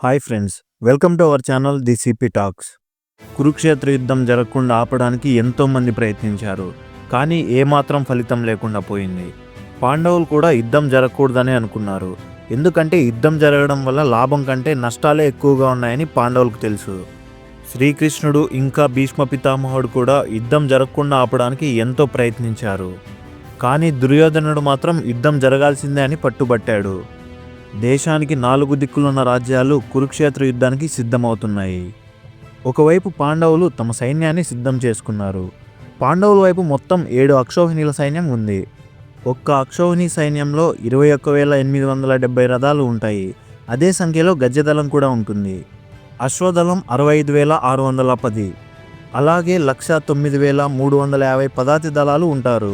Hi friends, welcome to our channel the CP talks. Kurukshetra యుద్ధం జరగకుండా ఆపడానికి ఎంతోమంది ప్రయత్నించారు, కానీ ఏమాత్రం ఫలితం లేకుండా పోయింది. పాండవులు కూడా యుద్ధం జరగకూడదని అనుకున్నారు, ఎందుకంటే యుద్ధం జరగడం వల్ల లాభం కంటే నష్టాలే ఎక్కువగా ఉన్నాయని పాండవులకు తెలుసు. శ్రీకృష్ణుడు ఇంకా భీష్మ పితామహుడు కూడా యుద్ధం జరగకుండా ఆపడానికి ఎంతో ప్రయత్నించారు, కానీ దుర్యోధనుడు మాత్రం యుద్ధం జరగాల్సిందే అని పట్టుబట్టాడు. దేశానికి 4 దిక్కులున్న రాజ్యాలు కురుక్షేత్ర యుద్ధానికి సిద్ధమవుతున్నాయి. ఒకవైపు పాండవులు తమ సైన్యాన్ని సిద్ధం చేసుకున్నారు. పాండవుల వైపు మొత్తం 7 అక్షౌహిణీల సైన్యం ఉంది. ఒక్క అక్షౌహిణి సైన్యంలో 21,870 రథాలు ఉంటాయి. అదే సంఖ్యలో గజదళం కూడా ఉంటుంది. అశ్వదళం 65,610, అలాగే 109,350 పదాతి దళాలు ఉంటారు.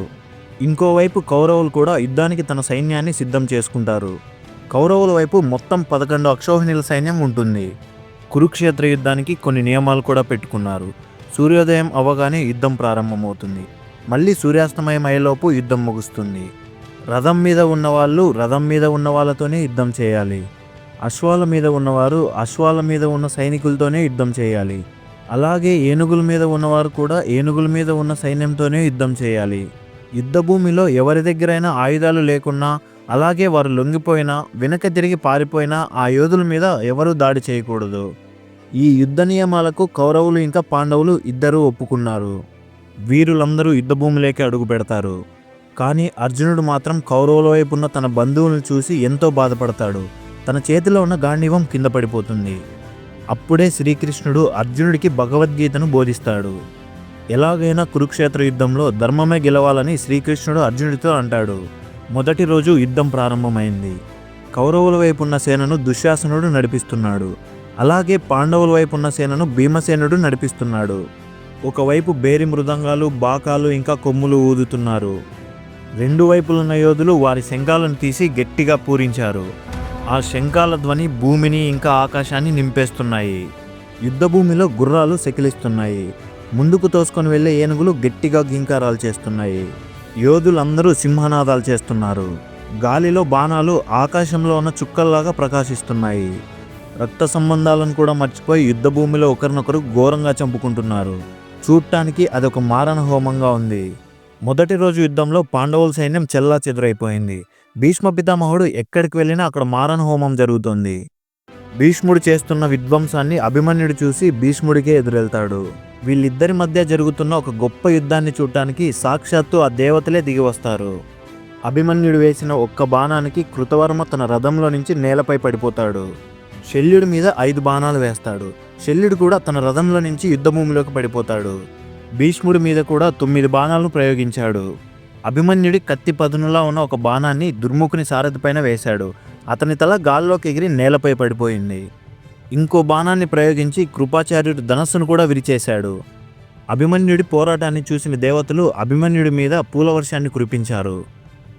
ఇంకోవైపు కౌరవులు కూడా యుద్ధానికి తన సైన్యాన్ని సిద్ధం చేసుకుంటారు. కౌరవుల వైపు మొత్తం 11 అక్షౌహిణీల సైన్యం ఉంటుంది. కురుక్షేత్ర యుద్ధానికి కొన్ని నియమాలు కూడా పెట్టుకున్నారు. సూర్యోదయం అవ్వగానే యుద్ధం ప్రారంభమవుతుంది. మళ్ళీ సూర్యాస్తమయం అయ్యేలోపు యుద్ధం ముగుస్తుంది. రథం మీద ఉన్నవాళ్ళు రథం మీద ఉన్న వాళ్ళతోనే యుద్ధం చేయాలి. అశ్వాల మీద ఉన్నవారు అశ్వాల మీద ఉన్న సైనికులతోనే యుద్ధం చేయాలి. అలాగే ఏనుగుల మీద ఉన్నవారు కూడా ఏనుగుల మీద ఉన్న సైన్యంతోనే యుద్ధం చేయాలి. యుద్ధ భూమిలో ఎవరి దగ్గరైనా ఆయుధాలు లేకున్నా, అలాగే వారు లొంగిపోయినా, వెనక తిరిగి పారిపోయినా ఆ యోధుల మీద ఎవరూ దాడి చేయకూడదు. ఈ యుద్ధ నియమాలకు కౌరవులు ఇంకా పాండవులు ఇద్దరూ ఒప్పుకున్నారు. వీరులందరూ యుద్ధభూమిలోకి అడుగు పెడతారు. కానీ అర్జునుడు మాత్రం కౌరవుల వైపున్న తన బంధువులను చూసి ఎంతో బాధపడతాడు. తన చేతిలో ఉన్న గాంధీవం కింద పడిపోతుంది. అప్పుడే శ్రీకృష్ణుడు అర్జునుడికి భగవద్గీతను బోధిస్తాడు. ఎలాగైనా కురుక్షేత్ర యుద్ధంలో ధర్మమే గెలవాలని శ్రీకృష్ణుడు అర్జునుడితో అంటాడు. మొదటి రోజు యుద్ధం ప్రారంభమైంది. కౌరవుల వైపున్న సేనను దుశ్శాసనుడు నడిపిస్తున్నాడు. అలాగే పాండవుల వైపున్న సేనను భీమసేనుడు నడిపిస్తున్నాడు. ఒకవైపు బేరి మృదంగాలు, బాకాలు ఇంకా కొమ్ములు ఊదుతున్నారు. రెండు వైపులున్న యోధులు వారి శంఖాలను తీసి గట్టిగా పూరించారు. ఆ శంఖాల ధ్వని భూమిని ఇంకా ఆకాశాన్ని నింపేస్తున్నాయి. యుద్ధభూమిలో గుర్రాలు సెకిలిస్తున్నాయి. ముందుకు తోసుకొని వెళ్లే ఏనుగులు గట్టిగా గింకారాలు చేస్తున్నాయి. యోధులందరూ సింహనాదాలు చేస్తున్నారు. గాలిలో బాణాలు ఆకాశంలో ఉన్న చుక్కల్లాగా ప్రకాశిస్తున్నాయి. రక్త సంబంధాలను కూడా మర్చిపోయి యుద్ధభూమిలో ఒకరినొకరు ఘోరంగా చంపుకుంటున్నారు. చూడటానికి అదొక మారణ హోమంగా ఉంది. మొదటి రోజు యుద్ధంలో పాండవుల సైన్యం చెల్లా చెదురైపోయింది. భీష్మ పితామహుడు ఎక్కడికి వెళ్ళినా అక్కడ మారణ హోమం జరుగుతోంది. భీష్ముడు చేస్తున్న విధ్వంసాన్ని అభిమన్యుడు చూసి భీష్ముడికే ఎదురెళ్తాడు. వీళ్ళిద్దరి మధ్య జరుగుతున్న ఒక గొప్ప యుద్ధాన్ని చూడటానికి సాక్షాత్తు ఆ దేవతలే దిగి వస్తారు. అభిమన్యుడు వేసిన ఒక్క బాణానికి కృతవర్మ తన రథంలో నుంచి నేలపై పడిపోతాడు. శల్యుడి మీద 5 బాణాలు వేస్తాడు. శల్యుడు కూడా తన రథంలో నుంచి యుద్ధభూమిలోకి పడిపోతాడు. భీష్ముడి మీద కూడా 9 బాణాలను ప్రయోగించాడు. అభిమన్యుడి కత్తి పదునులా ఉన్న ఒక బాణాన్ని దుర్ముఖుని సారథిపైన వేశాడు. అతని తల గాల్లోకి ఎగిరి నేలపై పడిపోయింది. ఇంకో బాణాన్ని ప్రయోగించి కృపాచార్యుడు ధనస్సును కూడా విరిచేశాడు. అభిమన్యుడి పోరాటాన్ని చూసిన దేవతలు అభిమన్యుడి మీద పూలవర్షాన్ని కురిపించారు.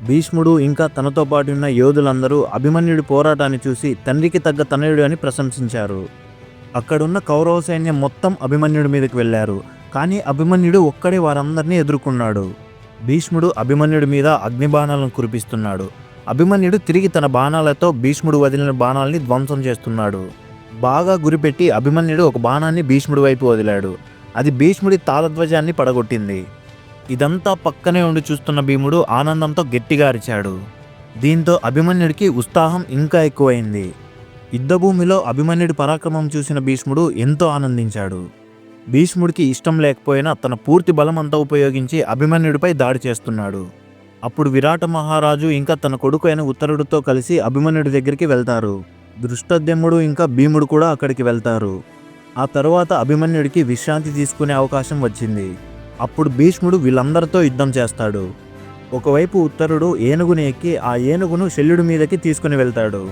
భీష్ముడు ఇంకా తనతో పాటు ఉన్న యోధులందరూ అభిమన్యుడి పోరాటాన్ని చూసి తండ్రికి తగ్గ తనయుడు అని ప్రశంసించారు. అక్కడున్న కౌరవ సైన్యం మొత్తం అభిమన్యుడి మీదకి వెళ్ళారు. కానీ అభిమన్యుడు ఒక్కడే వారందరినీ ఎదుర్కొన్నాడు. భీష్ముడు అభిమన్యుడి మీద అగ్నిబాణాలను కురిపిస్తున్నాడు. అభిమన్యుడు తిరిగి తన బాణాలతో భీష్ముడు వదిలిన బాణాలని ధ్వంసం చేస్తున్నాడు. బాగా గురిపెట్టి అభిమన్యుడు ఒక బాణాన్ని భీష్ముడి వైపు వదిలాడు. అది భీష్ముడి తాళధ్వజాన్ని పడగొట్టింది. ఇదంతా పక్కనే ఉండి చూస్తున్న భీముడు ఆనందంతో గట్టిగా అరిచాడు. దీంతో అభిమన్యుడికి ఉత్సాహం ఇంకా ఎక్కువైంది. యుద్ధభూమిలో అభిమన్యుడి పరాక్రమం చూసిన భీష్ముడు ఎంతో ఆనందించాడు. భీష్ముడికి ఇష్టం లేకపోయినా తన పూర్తి బలం అంతా ఉపయోగించి అభిమన్యుడిపై దాడి చేస్తున్నాడు. అప్పుడు విరాట మహారాజు ఇంకా తన కొడుకు అయిన ఉత్తరుడితో కలిసి అభిమన్యుడి దగ్గరికి వెళ్తారు. దృష్టద్యుమ్నుడు ఇంకా భీముడు కూడా అక్కడికి వెళ్తారు. ఆ తర్వాత అభిమన్యుడికి విశ్రాంతి తీసుకునే అవకాశం వచ్చింది. అప్పుడు భీష్ముడు వీళ్ళందరితో యుద్ధం చేస్తాడు. ఒకవైపు ఉత్తరుడు ఏనుగుని ఎక్కి ఆ ఏనుగును శల్యుడి మీదకి తీసుకుని వెళ్తాడు.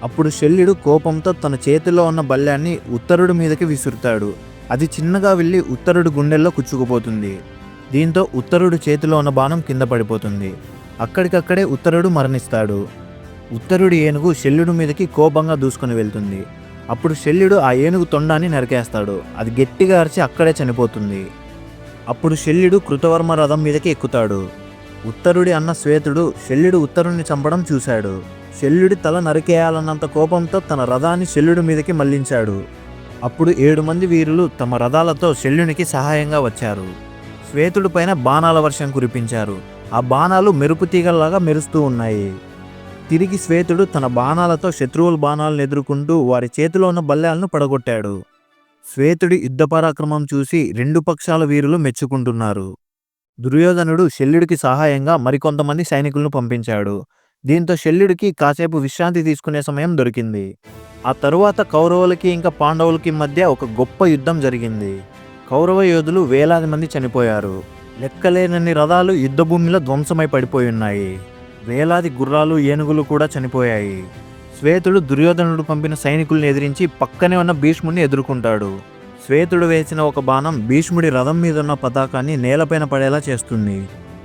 అప్పుడు శల్యుడు కోపంతో తన చేతిలో ఉన్న బల్యాన్ని ఉత్తరుడి మీదకి విసురుతాడు. అది చిన్నగా వెళ్ళి ఉత్తరుడి గుండెల్లో కుచ్చుకుపోతుంది. దీంతో ఉత్తరుడి చేతిలో ఉన్న బాణం కింద పడిపోతుంది. అక్కడికక్కడే ఉత్తరుడు మరణిస్తాడు. ఉత్తరుడి ఏనుగు శల్యుడి మీదకి కోపంగా దూసుకొని వెళ్తుంది. అప్పుడు శల్యుడు ఆ ఏనుగు తొండాన్ని నరికేస్తాడు. అది గట్టిగా అరిచి అక్కడే చనిపోతుంది. అప్పుడు శల్యుడు కృతవర్మ రథం మీదకి ఎక్కుతాడు. ఉత్తరుడి అన్న శ్వేతుడు శల్యుడు ఉత్తరుణ్ణి చంపడం చూశాడు. శల్యుడి తల నరికేయాలన్నంత కోపంతో తన రథాన్ని శల్యుడి మీదకి మళ్లించాడు. అప్పుడు 7 మంది వీరులు తమ రథాలతో శల్యునికి సహాయంగా వచ్చారు. శ్వేతుడి పైన బాణాల వర్షం కురిపించారు. ఆ బాణాలు మెరుపు తీగల్లాగా మెరుస్తూ ఉన్నాయి. తిరిగి శ్వేతుడు తన బాణాలతో శత్రువుల బాణాలను ఎదుర్కొంటూ వారి చేతిలో ఉన్న బల్లేలను పడగొట్టాడు. శ్వేతుడి యుద్ధ పరాక్రమం చూసి 2 పక్షాల వీరులు మెచ్చుకుంటున్నారు. దుర్యోధనుడు శల్యుడికి సహాయంగా మరికొంతమంది సైనికులను పంపించాడు. దీంతో శల్యుడికి కాసేపు విశ్రాంతి తీసుకునే సమయం దొరికింది. ఆ తరువాత కౌరవులకి ఇంకా పాండవులకి మధ్య ఒక గొప్ప యుద్ధం జరిగింది. కౌరవ యోధులు వేలాది మంది చనిపోయారు. లెక్కలేనన్ని రథాలు యుద్ధభూమిలో ధ్వంసమై పడిపోయి ఉన్నాయి. వేలాది గుర్రాలు, ఏనుగులు కూడా చనిపోయాయి. శ్వేతుడు దుర్యోధనుడు పంపిన సైనికుల్ని ఎదిరించి పక్కనే ఉన్న భీష్ముడిని ఎదుర్కొంటాడు. శ్వేతుడు వేసిన ఒక బాణం భీష్ముడి రథం మీద ఉన్న పతాకాన్ని నేలపైన పడేలా చేస్తుంది.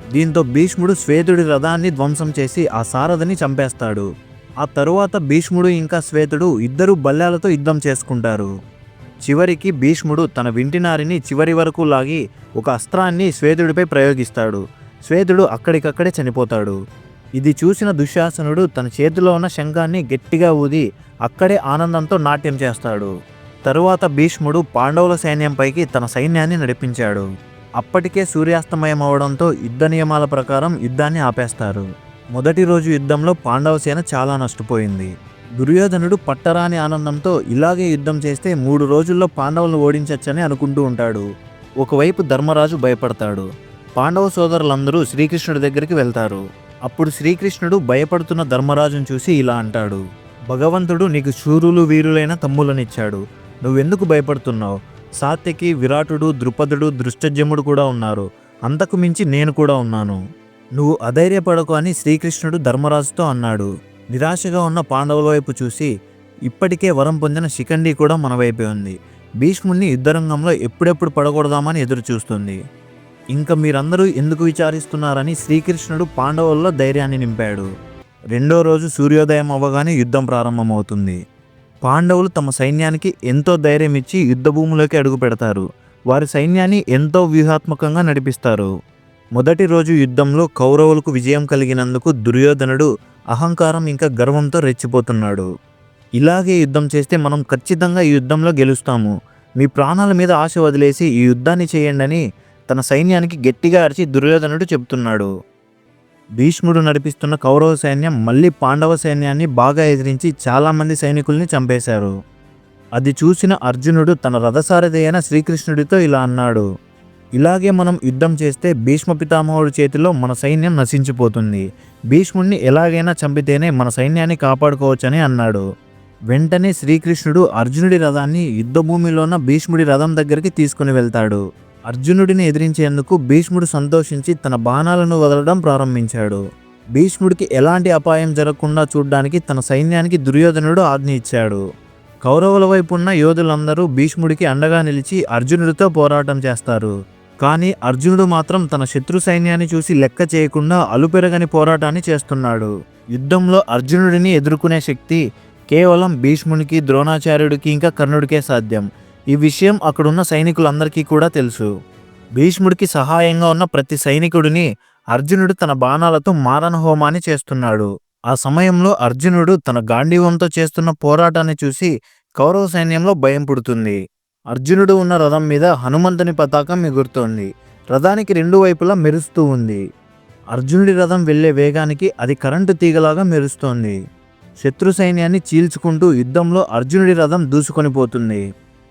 దీంతో భీష్ముడు శ్వేతుడి రథాన్ని ధ్వంసం చేసి ఆ సారథిని చంపేస్తాడు. ఆ తరువాత భీష్ముడు ఇంకా శ్వేతుడు ఇద్దరు బల్లేలతో యుద్ధం చేసుకుంటారు. చివరికి భీష్ముడు తన వింటినారిని చివరి వరకు లాగి ఒక అస్త్రాన్ని శ్వేతుడిపై ప్రయోగిస్తాడు. శ్వేతుడు అక్కడికక్కడే చనిపోతాడు. ఇది చూసిన దుశ్శాసనుడు తన చేతిలో ఉన్న శంఖాన్ని గట్టిగా ఊది అక్కడే ఆనందంతో నాట్యం చేస్తాడు. తరువాత భీష్ముడు పాండవుల సైన్యంపైకి తన సైన్యాన్ని నడిపించాడు. అప్పటికే సూర్యాస్తమయం అవడంతో యుద్ధ నియమాల ప్రకారం యుద్ధాన్ని ఆపేస్తారు. మొదటి రోజు యుద్ధంలో పాండవ సేన చాలా నష్టపోయింది. దుర్యోధనుడు పట్టరాని ఆనందంతో ఇలాగే యుద్ధం చేస్తే 3 రోజుల్లో పాండవులను ఓడించచ్చని అనుకుంటూ ఉంటాడు. ఒకవైపు ధర్మరాజు భయపడతాడు. పాండవ సోదరులందరూ శ్రీకృష్ణుడి దగ్గరికి వెళ్తారు. అప్పుడు శ్రీకృష్ణుడు భయపడుతున్న ధర్మరాజును చూసి ఇలా అంటాడు: భగవంతుడు నీకు శూరులు, వీరులైన తమ్ములనిచ్చాడు. నువ్వెందుకు భయపడుతున్నావు? సాత్యకి, విరాటుడు, ద్రుపదుడు, దృష్టజముడు కూడా ఉన్నారు. అంతకు మించి నేను కూడా ఉన్నాను. నువ్వు అధైర్యపడకు అని శ్రీకృష్ణుడు ధర్మరాజుతో అన్నాడు. నిరాశగా ఉన్న పాండవుల వైపు చూసి, ఇప్పటికే వరం పొందిన శిఖండి కూడా మన వైపే ఉంది. భీష్ముడిని యుద్ధరంగంలో ఎప్పుడెప్పుడు పడకూడదామని ఎదురు చూస్తుంది. ఇంకా మీరందరూ ఎందుకు విచారిస్తున్నారని శ్రీకృష్ణుడు పాండవుల్లో ధైర్యాన్ని నింపాడు. రెండో రోజు సూర్యోదయం అవ్వగానే యుద్ధం ప్రారంభమవుతుంది. పాండవులు తమ సైన్యానికి ఎంతో ధైర్యం ఇచ్చి యుద్ధభూమిలోకి అడుగు పెడతారు. వారి సైన్యాన్ని ఎంతో వ్యూహాత్మకంగా నడిపిస్తారు. మొదటి రోజు యుద్ధంలో కౌరవులకు విజయం కలిగినందుకు దుర్యోధనుడు అహంకారం ఇంకా గర్వంతో రెచ్చిపోతున్నాడు. ఇలాగే యుద్ధం చేస్తే మనం ఖచ్చితంగా ఈ యుద్ధంలో గెలుస్తాము. మీ ప్రాణాల మీద ఆశ వదిలేసి ఈ యుద్ధాన్ని చేయండి తన సైన్యానికి గట్టిగా అరిచి దుర్యోధనుడు చెబుతున్నాడు. భీష్ముడు నడిపిస్తున్న కౌరవ సైన్యం మళ్ళీ పాండవ సైన్యాన్ని బాగా ఎదిరించి చాలామంది సైనికుల్ని చంపేశారు. అది చూసిన అర్జునుడు తన రథసారథి అయిన శ్రీకృష్ణుడితో ఇలా అన్నాడు: ఇలాగే మనం యుద్ధం చేస్తే భీష్మ పితామహుడి చేతిలో మన సైన్యం నశించిపోతుంది. భీష్ముడిని ఎలాగైనా చంపితేనే మన సైన్యాన్ని కాపాడుకోవచ్చని అన్నాడు. వెంటనే శ్రీకృష్ణుడు అర్జునుడి రథాన్ని యుద్ధభూమిలో ఉన్న భీష్ముడి రథం దగ్గరికి తీసుకుని వెళ్తాడు. అర్జునుడిని ఎదిరించేందుకు భీష్ముడు సంతోషించి తన బాణాలను వదలడం ప్రారంభించాడు. భీష్ముడికి ఎలాంటి అపాయం జరగకుండా చూడ్డానికి తన సైన్యానికి దుర్యోధనుడు ఆజ్ఞ ఇచ్చాడు. కౌరవుల వైపు ఉన్న యోధులందరూ భీష్ముడికి అండగా నిలిచి అర్జునుడితో పోరాటం చేస్తారు. కానీ అర్జునుడు మాత్రం తన శత్రు సైన్యాన్ని చూసి లెక్క చేయకుండా అలుపెరగని పోరాటాన్ని చేస్తున్నాడు. యుద్ధంలో అర్జునుడిని ఎదుర్కొనే శక్తి కేవలం భీష్మునికి, ద్రోణాచార్యుడికి ఇంకా కర్ణుడికే సాధ్యం. ఈ విషయం అక్కడున్న సైనికులందరికీ కూడా తెలుసు. భీష్ముడికి సహాయంగా ఉన్న ప్రతి సైనికుడిని అర్జునుడు తన బాణాలతో మారణ హోమాన్ని చేస్తున్నాడు. ఆ సమయంలో అర్జునుడు తన గాంధీవంతో చేస్తున్న పోరాటాన్ని చూసి కౌరవ సైన్యంలో భయం పుడుతుంది. అర్జునుడు ఉన్న రథం మీద హనుమంతుని పతాకం ఎగురుతోంది. రథానికి 2 వైపులా మెరుస్తూ ఉంది. అర్జునుడి రథం వెళ్లే వేగానికి అది కరెంటు తీగలాగా మెరుస్తోంది. శత్రు సైన్యాన్ని చీల్చుకుంటూ యుద్ధంలో అర్జునుడి రథం దూసుకొని పోతుంది.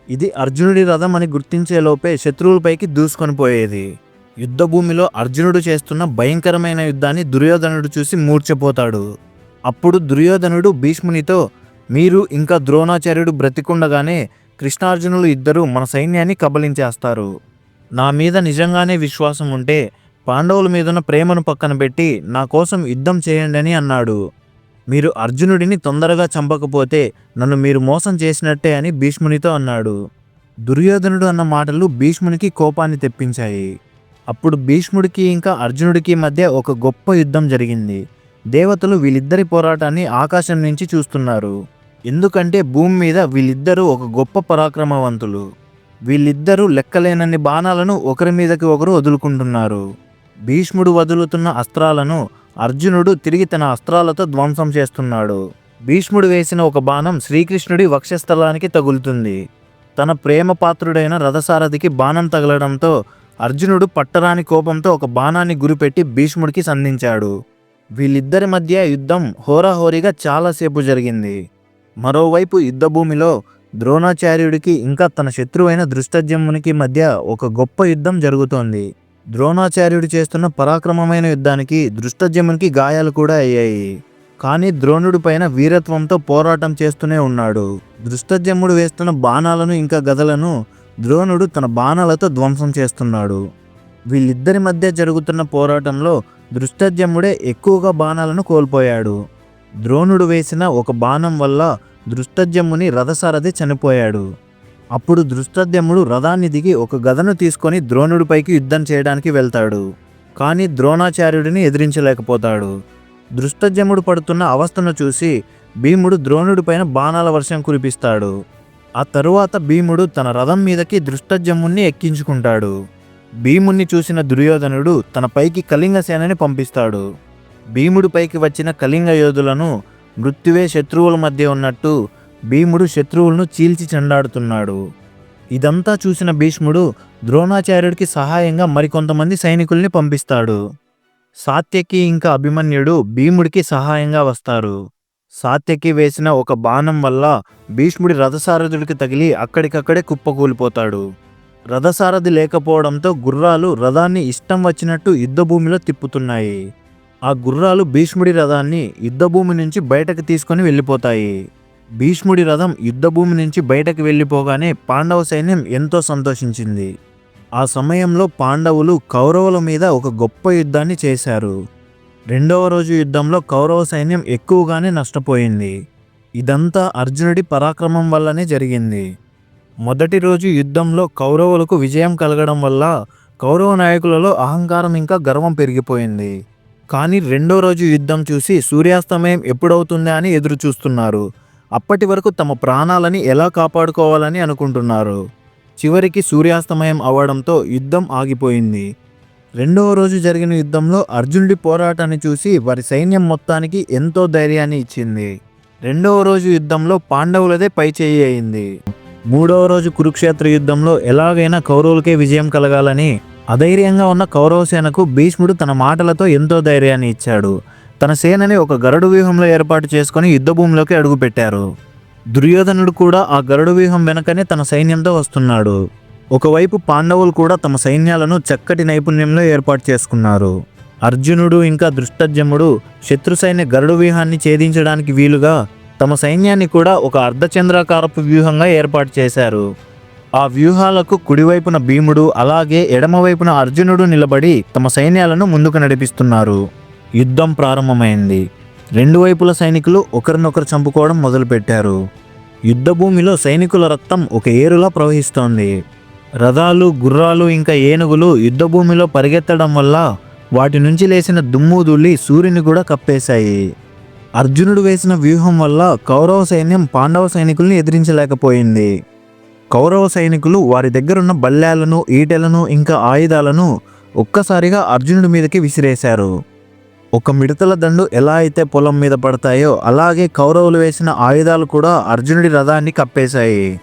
ఇది అర్జునుడి రథం అని గుర్తించేలోపే శత్రువులపైకి దూసుకొని పోయేది. యుద్ధభూమిలో అర్జునుడు చేస్తున్న భయంకరమైన యుద్ధాన్ని దుర్యోధనుడు చూసి మూర్ఛపోతాడు. అప్పుడు దుర్యోధనుడు భీష్మునితో, మీరు ఇంకా ద్రోణాచార్యుడు బ్రతికుండగానే కృష్ణార్జునులు ఇద్దరు మన సైన్యాన్ని కబలించేస్తారు. నా మీద నిజంగానే విశ్వాసం ఉంటే పాండవుల మీదున్న ప్రేమను పక్కన పెట్టి నా కోసం యుద్ధం చేయండి అని అన్నాడు. మీరు అర్జునుడిని తొందరగా చంపకపోతే నన్ను మీరు మోసం చేసినట్టే అని భీష్మునితో అన్నాడు. దుర్యోధనుడు అన్న మాటలు భీష్మునికి కోపాన్ని తెప్పించాయి. అప్పుడు భీష్ముడికి ఇంకా అర్జునుడికి మధ్య ఒక గొప్ప యుద్ధం జరిగింది. దేవతలు వీళ్ళిద్దరి పోరాటాన్ని ఆకాశం నుంచి చూస్తున్నారు. ఎందుకంటే భూమి మీద వీళ్ళిద్దరూ ఒక గొప్ప పరాక్రమవంతులు. వీళ్ళిద్దరూ లెక్కలేనన్ని బాణాలను ఒకరి మీదకి ఒకరు వదులుకుంటున్నారు. భీష్ముడు వదులుతున్న అస్త్రాలను అర్జునుడు తిరిగి తన అస్త్రాలతో ధ్వంసం చేస్తున్నాడు. భీష్ముడు వేసిన ఒక బాణం శ్రీకృష్ణుడి వక్షస్థలానికి తగులుతుంది. తన ప్రేమ పాత్రుడైన రథసారథికి బాణం తగలడంతో అర్జునుడు పట్టరాని కోపంతో ఒక బాణాన్ని గురిపెట్టి భీష్ముడికి సంధించాడు. వీళ్ళిద్దరి మధ్య యుద్ధం హోరాహోరీగా చాలాసేపు జరిగింది. మరోవైపు యుద్ధభూమిలో ద్రోణాచార్యుడికి ఇంకా తన శత్రువైన ధృష్టద్యుమ్నునికి మధ్య ఒక గొప్ప యుద్ధం జరుగుతోంది. ద్రోణాచార్యుడు చేస్తున్న పరాక్రమమైన యుద్ధానికి ధృష్టద్యుమ్నునికి గాయాలు కూడా అయ్యాయి. కానీ ద్రోణుడి పైన వీరత్వంతో పోరాటం చేస్తూనే ఉన్నాడు. ధృష్టద్యుమ్నుడు వేస్తున్న బాణాలను ఇంకా గదలను ద్రోణుడు తన బాణాలతో ధ్వంసం చేస్తున్నాడు. వీళ్ళిద్దరి మధ్య జరుగుతున్న పోరాటంలో ధృష్టద్యుమ్నుడే ఎక్కువగా బాణాలను కోల్పోయాడు. ద్రోణుడు వేసిన ఒక బాణం వల్ల ధృష్టద్యుమ్నుని రథసారథి చనిపోయాడు. అప్పుడు ధృష్టద్యుమ్నుడు రథాన్ని దిగి ఒక గదను తీసుకొని ద్రోణుడిపైకి యుద్ధం చేయడానికి వెళ్తాడు. కానీ ద్రోణాచార్యుడిని ఎదిరించలేకపోతాడు. ధృష్టద్యుమ్నుడు పడుతున్న అవస్థను చూసి భీముడు ద్రోణుడి పైన బాణాల వర్షం కురిపిస్తాడు. ఆ తరువాత భీముడు తన రథం మీదకి ధృష్టద్యుమ్నుని ఎక్కించుకుంటాడు. భీముణ్ణి చూసిన దుర్యోధనుడు తన పైకి కళింగ సేనని పంపిస్తాడు. భీముడి పైకి వచ్చిన కళింగ యోధులను మృత్యువే శత్రువుల మధ్య ఉన్నట్టు భీముడు శత్రువులను చీల్చి చెండాడుతున్నాడు. ఇదంతా చూసిన భీష్ముడు ద్రోణాచార్యుడికి సహాయంగా మరికొంతమంది సైనికుల్ని పంపిస్తాడు. సాత్యకి ఇంకా అభిమన్యుడు భీముడికి సహాయంగా వస్తారు. సాత్యకి వేసిన ఒక బాణం వల్ల భీష్ముడి రథసారథుడికి తగిలి అక్కడికక్కడే కుప్పకూలిపోతాడు. రథసారథి లేకపోవడంతో గుర్రాలు రథాన్ని ఇష్టం వచ్చినట్టు యుద్ధభూమిలో తిప్పుతున్నాయి. ఆ గుర్రాలు భీష్ముడి రథాన్ని యుద్ధభూమి నుంచి బయటకు తీసుకొని వెళ్ళిపోతాయి. భీష్ముడి రథం యుద్ధభూమి నుంచి బయటకు వెళ్ళిపోగానే పాండవ సైన్యం ఎంతో సంతోషించింది. ఆ సమయంలో పాండవులు కౌరవుల మీద ఒక గొప్ప యుద్ధాన్ని చేశారు. రెండవ రోజు యుద్ధంలో కౌరవ సైన్యం ఎక్కువగానే నష్టపోయింది. ఇదంతా అర్జునుడి పరాక్రమం వల్లనే జరిగింది. మొదటి రోజు యుద్ధంలో కౌరవులకు విజయం కలగడం వల్ల కౌరవ నాయకులలో అహంకారం ఇంకా గర్వం పెరిగిపోయింది. కానీ రెండో రోజు యుద్ధం చూసి సూర్యాస్తమయం ఎప్పుడవుతుందా అని ఎదురు చూస్తున్నారు. అప్పటి వరకు తమ ప్రాణాలని ఎలా కాపాడుకోవాలని అనుకుంటున్నారు. చివరికి సూర్యాస్తమయం అవ్వడంతో యుద్ధం ఆగిపోయింది. రెండవ రోజు జరిగిన యుద్ధంలో అర్జునుడి పోరాటాన్ని చూసి వారి సైన్యం మొత్తానికి ఎంతో ధైర్యాన్ని ఇచ్చింది. రెండవ రోజు యుద్ధంలో పాండవులదే పైచేయి అయింది. మూడవ రోజు కురుక్షేత్ర యుద్ధంలో ఎలాగైనా కౌరవులకే విజయం కలగాలని అధైర్యంగా ఉన్న కౌరవ సేనకు భీష్ముడు తన మాటలతో ఎంతో ధైర్యాన్ని ఇచ్చాడు. తన సేనని ఒక గరుడు వ్యూహంలో ఏర్పాటు చేసుకుని యుద్ధభూమిలోకి అడుగుపెట్టారు. దుర్యోధనుడు కూడా ఆ గరుడు వ్యూహం వెనకనే తన సైన్యంతో వస్తున్నాడు. ఒకవైపు పాండవులు కూడా తమ సైన్యాలను చక్కటి నైపుణ్యంలో ఏర్పాటు చేసుకున్నారు. అర్జునుడు ఇంకా ధృష్టద్యుమ్నుడు శత్రు సైన్య గరుడు వ్యూహాన్ని ఛేదించడానికి వీలుగా తమ సైన్యాన్ని కూడా ఒక అర్ధచంద్రాకారపు వ్యూహంగా ఏర్పాటు చేశారు. ఆ వ్యూహాలకు కుడివైపున భీముడు అలాగే ఎడమవైపున అర్జునుడు నిలబడి తమ సైన్యాలను ముందుకు నడిపిస్తున్నారు. యుద్ధం ప్రారంభమైంది. రెండు వైపుల సైనికులు ఒకరినొకరు చంపుకోవడం మొదలుపెట్టారు. యుద్ధభూమిలో సైనికుల రక్తం ఒక ఏరులా ప్రవహిస్తోంది. రథాలు, గుర్రాలు ఇంకా ఏనుగులు యుద్ధభూమిలో పరిగెత్తడం వల్ల వాటి నుంచి లేచిన దుమ్ము ధూళి సూర్యుని కూడా కప్పేశాయి. అర్జునుడు వేసిన వ్యూహం వల్ల కౌరవ సైన్యం పాండవ సైనికుల్ని ఎదిరించలేకపోయింది. కౌరవ సైనికులు వారి దగ్గరున్న బల్లేలను, ఈటెలను ఇంకా ఆయుధాలను ఒక్కసారిగా అర్జునుడి మీదకి విసిరేశారు. ఒక మిడతల దండు ఎలా అయితే పొలం మీద పడతాయో అలాగే కౌరవులు వేసిన ఆయుధాలు కూడా అర్జునుడి రథాన్ని కప్పేశాయి.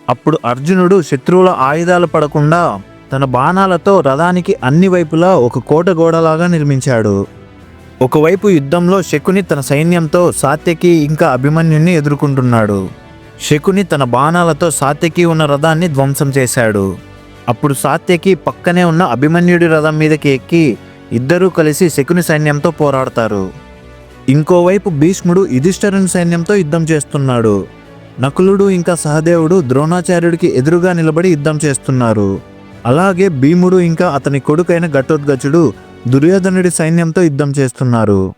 అప్పుడు అర్జునుడు శత్రువుల ఆయుధాలు పడకుండా తన బాణాలతో రథానికి అన్ని వైపులా ఒక కోట గోడలాగా నిర్మించాడు. ఒకవైపు యుద్ధంలో శకుని తన సైన్యంతో సాత్యకి ఇంకా అభిమన్యుని ఎదుర్కొంటున్నాడు. శకుని తన బాణాలతో సాత్యకి ఉన్న రథాన్ని ధ్వంసం చేశాడు. అప్పుడు సాత్యకి పక్కనే ఉన్న అభిమన్యుడి రథం మీదకి ఎక్కి ఇద్దరూ కలిసి శకుని సైన్యంతో పోరాడతారు. ఇంకోవైపు భీష్ముడు యుధిష్ఠిరుని సైన్యంతో యుద్ధం చేస్తున్నాడు. నకులుడు ఇంకా సహదేవుడు ద్రోణాచార్యుడికి ఎదురుగా నిలబడి యుద్ధం చేస్తున్నారు. అలాగే భీముడు ఇంకా అతని కొడుకైన ఘటోత్కచుడు దుర్యోధనుడి సైన్యంతో యుద్ధం చేస్తున్నారు.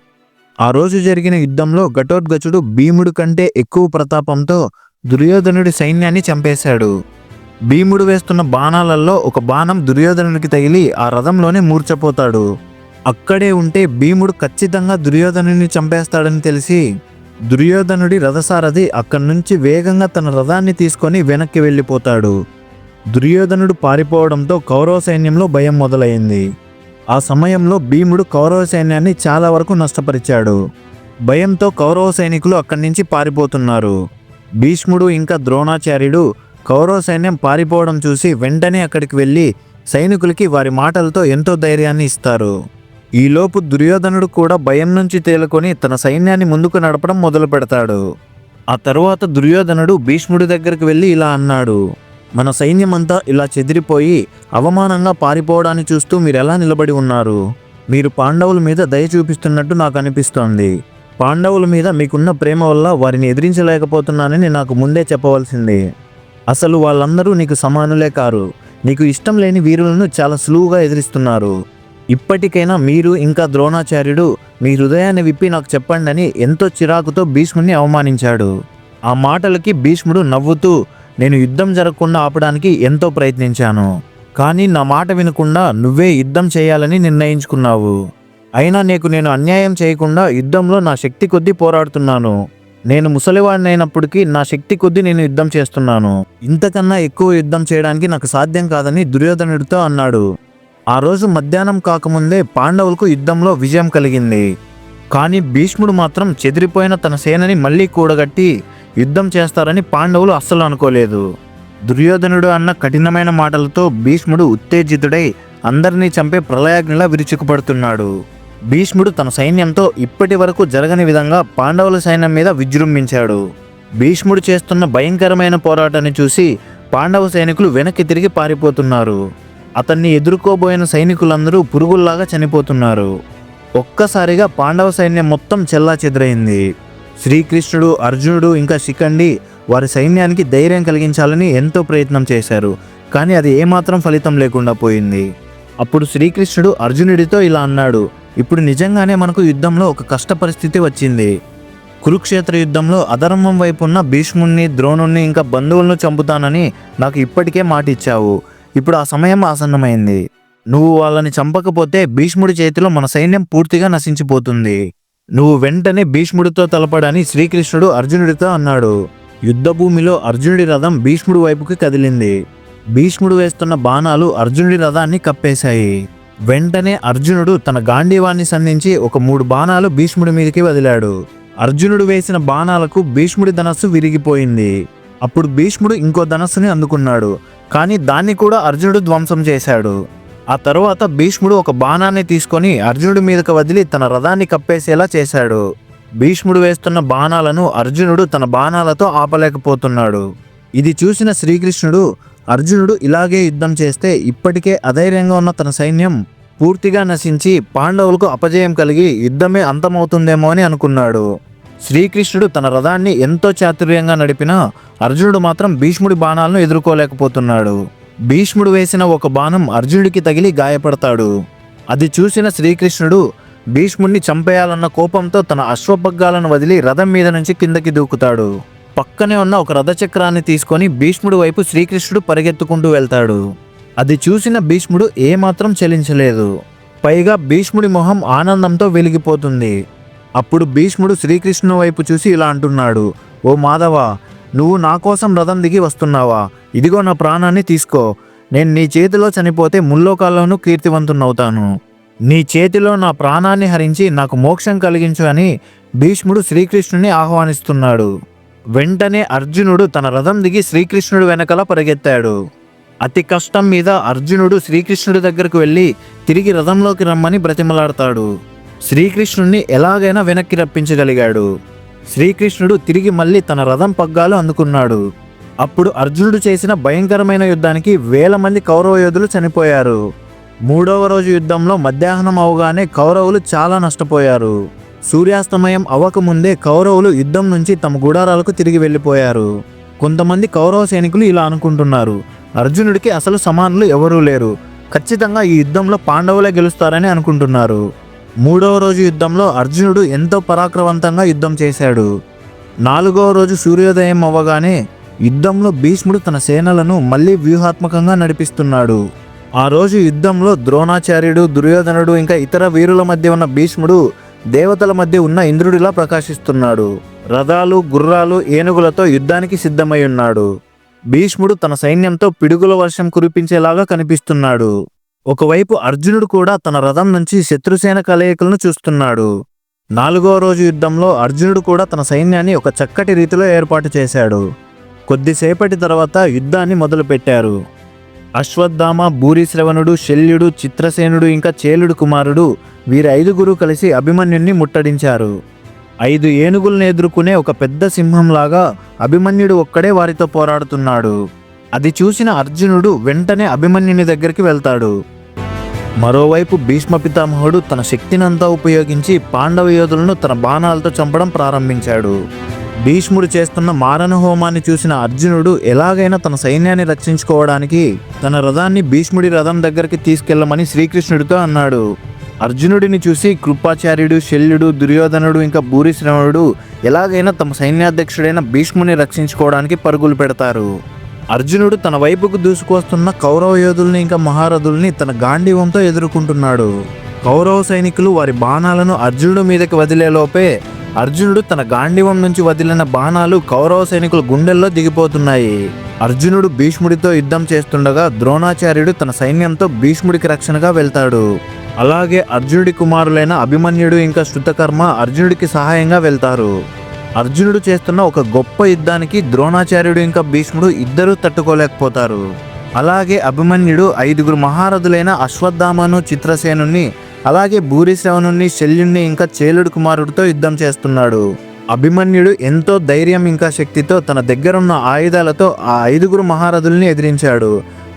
ఆ రోజు జరిగిన యుద్ధంలో ఘటోత్కచుడు భీముడి కంటే ఎక్కువ ప్రతాపంతో దుర్యోధనుడి సైన్యాన్ని చంపేశాడు. భీముడు వేస్తున్న బాణాలలో ఒక బాణం దుర్యోధనుడికి తగిలి ఆ రథంలోనే మూర్ఛపోతాడు. అక్కడే ఉంటే భీముడు ఖచ్చితంగా దుర్యోధనుడిని చంపేస్తాడని తెలిసి దుర్యోధనుడి రథసారథి అక్కడి నుంచి వేగంగా తన రథాన్ని తీసుకొని వెనక్కి వెళ్ళిపోతాడు. దుర్యోధనుడు పారిపోవడంతో కౌరవ సైన్యంలో భయం మొదలైంది. ఆ సమయంలో భీముడు కౌరవ సైన్యాన్ని చాలా వరకు నష్టపరిచాడు. భయంతో కౌరవ సైనికులు అక్కడి నుంచి పారిపోతున్నారు. భీష్ముడు ఇంకా ద్రోణాచార్యుడు కౌరవ సైన్యం పారిపోవడం చూసి వెంటనే అక్కడికి వెళ్ళి సైనికులకి వారి మాటలతో ఎంతో ధైర్యాన్ని ఇస్తారు. ఈలోపు దుర్యోధనుడు కూడా భయం నుంచి తేలుకొని తన సైన్యాన్ని ముందుకు నడపడం మొదలు పెడతాడు. ఆ తరువాత దుర్యోధనుడు భీష్ముడి దగ్గరికి వెళ్ళి ఇలా అన్నాడు, మన సైన్యమంతా ఇలా చెదిరిపోయి అవమానంగా పారిపోవడాన్ని చూస్తూ మీరు ఎలా నిలబడి ఉన్నారు? మీరు పాండవుల మీద దయ చూపిస్తున్నట్టు నాకు అనిపిస్తోంది. పాండవుల మీద మీకున్న ప్రేమ వల్ల వారిని ఎదిరించలేకపోతున్నానని నాకు ముందే చెప్పవలసింది. అసలు వాళ్ళందరూ నీకు సమానులే కారు. నీకు ఇష్టం లేని వీరులను చాలా సులువుగా ఎదిరిస్తున్నారు. ఇప్పటికైనా మీరు ఇంకా ద్రోణాచార్యుడు మీ హృదయాన్ని విప్పి నాకు చెప్పండి అని ఎంతో చిరాకుతో భీష్ముడిని అవమానించాడు. ఆ మాటలకి భీష్ముడు నవ్వుతూ, నేను యుద్ధం జరగకుండా ఆపడానికి ఎంతో ప్రయత్నించాను, కానీ నా మాట వినకుండా నువ్వే యుద్ధం చేయాలని నిర్ణయించుకున్నావు. అయినా నేను అన్యాయం చేయకుండా యుద్ధంలో నా శక్తి కొద్దీ పోరాడుతున్నాను. నేను ముసలివాడినైనప్పటికీ నా శక్తి కొద్దీ నేను యుద్ధం చేస్తున్నాను. ఇంతకన్నా ఎక్కువ యుద్ధం చేయడానికి నాకు సాధ్యం కాదని దుర్యోధనుడితో అన్నాడు. ఆ రోజు మధ్యాహ్నం కాకముందే పాండవులకు యుద్ధంలో విజయం కలిగింది. కానీ భీష్ముడు మాత్రం చెదిరిపోయిన తన సేనని మళ్ళీ కూడగట్టి యుద్ధం చేస్తారని పాండవులు అస్సలు అనుకోలేదు. దుర్యోధనుడు అన్న కఠినమైన మాటలతో భీష్ముడు ఉత్తేజితుడై అందరినీ చంపే ప్రళయాగ్నిలా విరుచుకుపడుతున్నాడు. భీష్ముడు తన సైన్యంతో ఇప్పటి వరకు జరగని విధంగా పాండవుల సైన్యం మీద విజృంభించాడు. భీష్ముడు చేస్తున్న భయంకరమైన పోరాటాన్ని చూసి పాండవ సైనికులు వెనక్కి తిరిగి పారిపోతున్నారు. అతన్ని ఎదుర్కోబోయిన సైనికులందరూ పురుగుల్లాగా చనిపోతున్నారు. ఒక్కసారిగా పాండవ సైన్యం మొత్తం చెల్లాచెదరైంది. శ్రీకృష్ణుడు, అర్జునుడు ఇంకా శిఖండి వారి సైన్యానికి ధైర్యం కలిగించాలని ఎంతో ప్రయత్నం చేశారు. కానీ అది ఏమాత్రం ఫలితం లేకుండా పోయింది. అప్పుడు శ్రీకృష్ణుడు అర్జునుడితో ఇలా అన్నాడు, ఇప్పుడు నిజంగానే మనకు యుద్ధంలో ఒక కష్ట పరిస్థితి వచ్చింది. కురుక్షేత్ర యుద్ధంలో అధర్మం వైపు ఉన్న భీష్ముణ్ణి, ద్రోణుణ్ణి ఇంకా బంధువులను చంపుతానని నాకు ఇప్పటికే మాట ఇచ్చావు. ఇప్పుడు ఆ సమయం ఆసన్నమైంది. నువ్వు వాళ్ళని చంపకపోతే భీష్ముడి చేతిలో మన సైన్యం పూర్తిగా నశించిపోతుంది. నువ్వు వెంటనే భీష్ముడితో తలపడని శ్రీకృష్ణుడు అర్జునుడితో అన్నాడు. యుద్ధభూమిలో అర్జునుడి రథం భీష్ముడి వైపుకి కదిలింది. భీష్ముడు వేస్తున్న బాణాలు అర్జునుడి రథాన్ని కప్పేశాయి. వెంటనే అర్జునుడు తన గాంధీవాన్ని సంధించి ఒక 3 బాణాలు భీష్ముడి మీదకి వదిలాడు. అర్జునుడు వేసిన బాణాలకు భీష్ముడి ధనస్సు విరిగిపోయింది. అప్పుడు భీష్ముడు ఇంకో ధనస్సుని అందుకున్నాడు, కానీ దాన్ని కూడా అర్జునుడు ధ్వంసం చేశాడు. ఆ తరువాత భీష్ముడు ఒక బాణాన్ని తీసుకొని అర్జునుడి మీదకు వదిలి తన రథాన్ని కప్పేసేలా చేశాడు. భీష్ముడు వేస్తున్న బాణాలను అర్జునుడు తన బాణాలతో ఆపలేకపోతున్నాడు. ఇది చూసిన శ్రీకృష్ణుడు, అర్జునుడు ఇలాగే యుద్ధం చేస్తే ఇప్పటికే అధైర్యంగా ఉన్న తన సైన్యం పూర్తిగా నశించి పాండవులకు అపజయం కలిగి యుద్ధమే అంతమవుతుందేమో అని అనుకున్నాడు. శ్రీకృష్ణుడు తన రథాన్ని ఎంతో చాతుర్యంగా నడిపినా అర్జునుడు మాత్రం భీష్ముడి బాణాలను ఎదుర్కోలేకపోతున్నాడు. భీష్ముడు వేసిన ఒక బాణం అర్జునుడికి తగిలి గాయపడతాడు. అది చూసిన శ్రీకృష్ణుడు భీష్ముడిని చంపేయాలన్న కోపంతో తన అశ్వపగ్గాలను వదిలి రథం మీద నుంచి కిందకి దూకుతాడు. పక్కనే ఉన్న ఒక రథచక్రాన్ని తీసుకొని భీష్ముడి వైపు శ్రీకృష్ణుడు పరిగెత్తుకుంటూ వెళ్తాడు. అది చూసిన భీష్ముడు ఏమాత్రం చలించలేదు. పైగా భీష్ముడి మొహం ఆనందంతో వెలిగిపోతుంది. అప్పుడు భీష్ముడు శ్రీకృష్ణుని వైపు చూసి ఇలా అంటున్నాడు, ఓ మాధవ, నువ్వు నా కోసం రథం దిగి వస్తున్నావా? ఇదిగో నా ప్రాణాన్ని తీసుకో. నేను నీ చేతిలో చనిపోతే ముల్లోకాల్లోనూ కీర్తివంతునవుతాను. నీ చేతిలో నా ప్రాణాన్ని హరించి నాకు మోక్షం కలిగించు అని భీష్ముడు శ్రీకృష్ణుని ఆహ్వానిస్తున్నాడు. వెంటనే అర్జునుడు తన రథం దిగి శ్రీకృష్ణుడు వెనకల పరిగెత్తాడు. అతి కష్టం మీద అర్జునుడు శ్రీకృష్ణుడి దగ్గరకు వెళ్ళి తిరిగి రథంలోకి రమ్మని బ్రతిమలాడతాడు. శ్రీకృష్ణుడిని ఎలాగైనా వెనక్కి రప్పించగలిగాడు. శ్రీకృష్ణుడు తిరిగి మళ్ళీ తన రథం పగ్గాలు అందుకున్నాడు. అప్పుడు అర్జునుడు చేసిన భయంకరమైన యుద్ధానికి 1000 మంది కౌరవ యోధులు చనిపోయారు. 3వ రోజు యుద్ధంలో మధ్యాహ్నం అవగానే కౌరవులు చాలా నష్టపోయారు. సూర్యాస్తమయం అవ్వకముందే కౌరవులు యుద్ధం నుంచి తమ గుడారాలకు తిరిగి వెళ్ళిపోయారు. కొంతమంది కౌరవ సైనికులు ఇలా అనుకుంటున్నారు, అర్జునుడికి అసలు సమానులు ఎవరూ లేరు, ఖచ్చితంగా ఈ యుద్ధంలో పాండవులే గెలుస్తారని అనుకుంటున్నారు. 3వ రోజు యుద్ధంలో అర్జునుడు ఎంతో పరాక్రమవంతంగా యుద్ధం చేశాడు. 4వ రోజు సూర్యోదయం అవ్వగానే యుద్ధంలో భీష్ముడు తన సేనలను మళ్ళీ వ్యూహాత్మకంగా నడిపిస్తున్నాడు. ఆ రోజు యుద్ధంలో ద్రోణాచార్యుడు, దుర్యోధనుడు ఇంకా ఇతర వీరుల మధ్య ఉన్న భీష్ముడు దేవతల మధ్య ఉన్న ఇంద్రుడిలా ప్రకాశిస్తున్నాడు. రథాలు, గుర్రాలు, ఏనుగులతో యుద్ధానికి సిద్ధమై ఉన్నాడు. భీష్ముడు తన సైన్యంతో పిడుగుల వర్షం కురిపించేలాగా కనిపిస్తున్నాడు. ఒకవైపు అర్జునుడు కూడా తన రథం నుంచి శత్రుసేన కలయికలను చూస్తున్నాడు. 4వ రోజు యుద్ధంలో అర్జునుడు కూడా తన సైన్యాన్ని ఒక చక్కటి రీతిలో ఏర్పాటు చేశాడు. కొద్దిసేపటి తర్వాత యుద్ధాన్ని మొదలుపెట్టారు. అశ్వత్థామ, భూరిశ్రవణుడు, శల్యుడు, చిత్రసేనుడు ఇంకా చేలుడు కుమారుడు వీరి 5గురు కలిసి అభిమన్యుణ్ణి ముట్టడించారు. 5 ఏనుగులను ఎదుర్కొనే ఒక పెద్ద సింహంలాగా అభిమన్యుడు ఒక్కడే వారితో పోరాడుతున్నాడు. అది చూసిన అర్జునుడు వెంటనే అభిమన్యుని దగ్గరికి వెళ్తాడు. మరోవైపు భీష్మ పితామహుడు తన శక్తినంతా ఉపయోగించి పాండవ యోధులను తన బాణాలతో చంపడం ప్రారంభించాడు. భీష్ముడు చేస్తున్న మారణ హోమాన్ని చూసిన అర్జునుడు ఎలాగైనా తన సైన్యాన్ని రక్షించుకోవడానికి తన రథాన్ని భీష్ముడి రథం దగ్గరికి తీసుకెళ్లమని శ్రీకృష్ణుడితో అన్నాడు. అర్జునుడిని చూసి కృపాచార్యుడు, శల్యుడు, దుర్యోధనుడు ఇంకా భూరిశ్రవణుడు ఎలాగైనా తమ సైన్యాధ్యక్షుడైన భీష్ముని రక్షించుకోవడానికి పరుగులు పెడతారు. అర్జునుడు తన వైపుకు దూసుకొస్తున్న కౌరవ యోధుల్ని ఇంకా మహారథుల్ని తన గాంధీవంతో ఎదుర్కొంటున్నాడు. కౌరవ సైనికులు వారి బాణాలను అర్జునుడి మీదకి వదిలేలోపే అర్జునుడు తన గాంధీవం నుంచి వదిలిన బాణాలు కౌరవ సైనికుల గుండెల్లో దిగిపోతున్నాయి. అర్జునుడు భీష్ముడితో యుద్ధం చేస్తుండగా ద్రోణాచార్యుడు తన సైన్యంతో భీష్ముడికి రక్షణగా వెళ్తాడు. అలాగే అర్జునుడి కుమారులైన అభిమన్యుడు ఇంకా శృతకర్మ అర్జునుడికి సహాయంగా వెళ్తారు. అర్జునుడు చేస్తున్న ఒక గొప్ప యుద్ధానికి ద్రోణాచార్యుడు ఇంకా భీష్ముడు ఇద్దరూ తట్టుకోలేకపోతారు. అలాగే అభిమన్యుడు 5గురు మహారథులైన అశ్వత్థామను, చిత్రసేనుని, అలాగే భూరిశ్రవణుని, శల్యుణ్ణి ఇంకా చేలుడు కుమారుడితో యుద్ధం చేస్తున్నాడు. అభిమన్యుడు ఎంతో ధైర్యం ఇంకా శక్తితో తన దగ్గరున్న ఆయుధాలతో ఆ 5గురు మహారథుల్ని ఎదిరించాడు.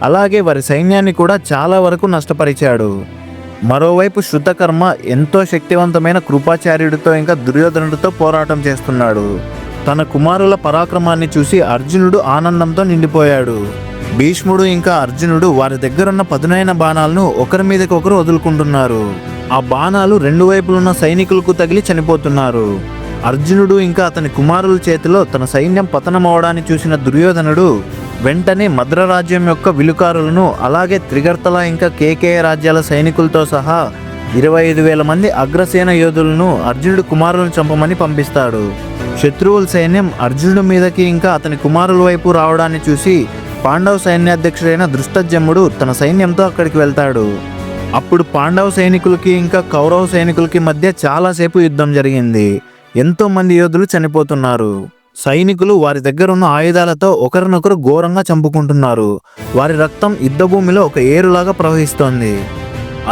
అలాగే వారి సైన్యాన్ని కూడా చాలా వరకు నష్టపరిచాడు. మరోవైపు శృతకర్మ ఎంతో శక్తివంతమైన కృపాచార్యుడితో ఇంకా దుర్యోధనుడితో పోరాటం చేస్తున్నాడు. తన కుమారుల పరాక్రమాన్ని చూసి అర్జునుడు ఆనందంతో నిండిపోయాడు. భీష్ముడు ఇంకా అర్జునుడు వారి దగ్గరున్న పదునైన బాణాలను ఒకరి మీదకి ఒకరు వదులుకుంటున్నారు. ఆ బాణాలు 2 వైపులున్న సైనికులకు తగిలి చనిపోతున్నారు. అర్జునుడు ఇంకా అతని కుమారుల చేతిలో తన సైన్యం పతనమవడాన్ని చూసిన దుర్యోధనుడు వెంటనే మద్ర రాజ్యం యొక్క విలుకారులను, అలాగే త్రిగర్తల ఇంకా కేకేయ రాజ్యాల సైనికులతో సహా 25,000 మంది అగ్రసేన యోధులను అర్జునుడు కుమారులను చంపమని పంపిస్తాడు. శత్రువుల సైన్యం అర్జునుడి మీదకి ఇంకా అతని కుమారుల వైపు రావడాన్ని చూసి పాండవ సైన్యాధ్యక్షుడైన ధృష్టద్యుమ్నుడు తన సైన్యంతో అక్కడికి వెళ్తాడు. అప్పుడు పాండవ సైనికులకి ఇంకా కౌరవ సైనికులకి మధ్య చాలాసేపు యుద్ధం జరిగింది. ఎంతో మంది యోధులు చనిపోతున్నారు. సైనికులు వారి దగ్గర ఉన్న ఆయుధాలతో ఒకరినొకరు ఘోరంగా చంపుకుంటున్నారు. వారి రక్తం యుద్ధభూమిలో ఒక ఏరులాగా ప్రవహిస్తోంది.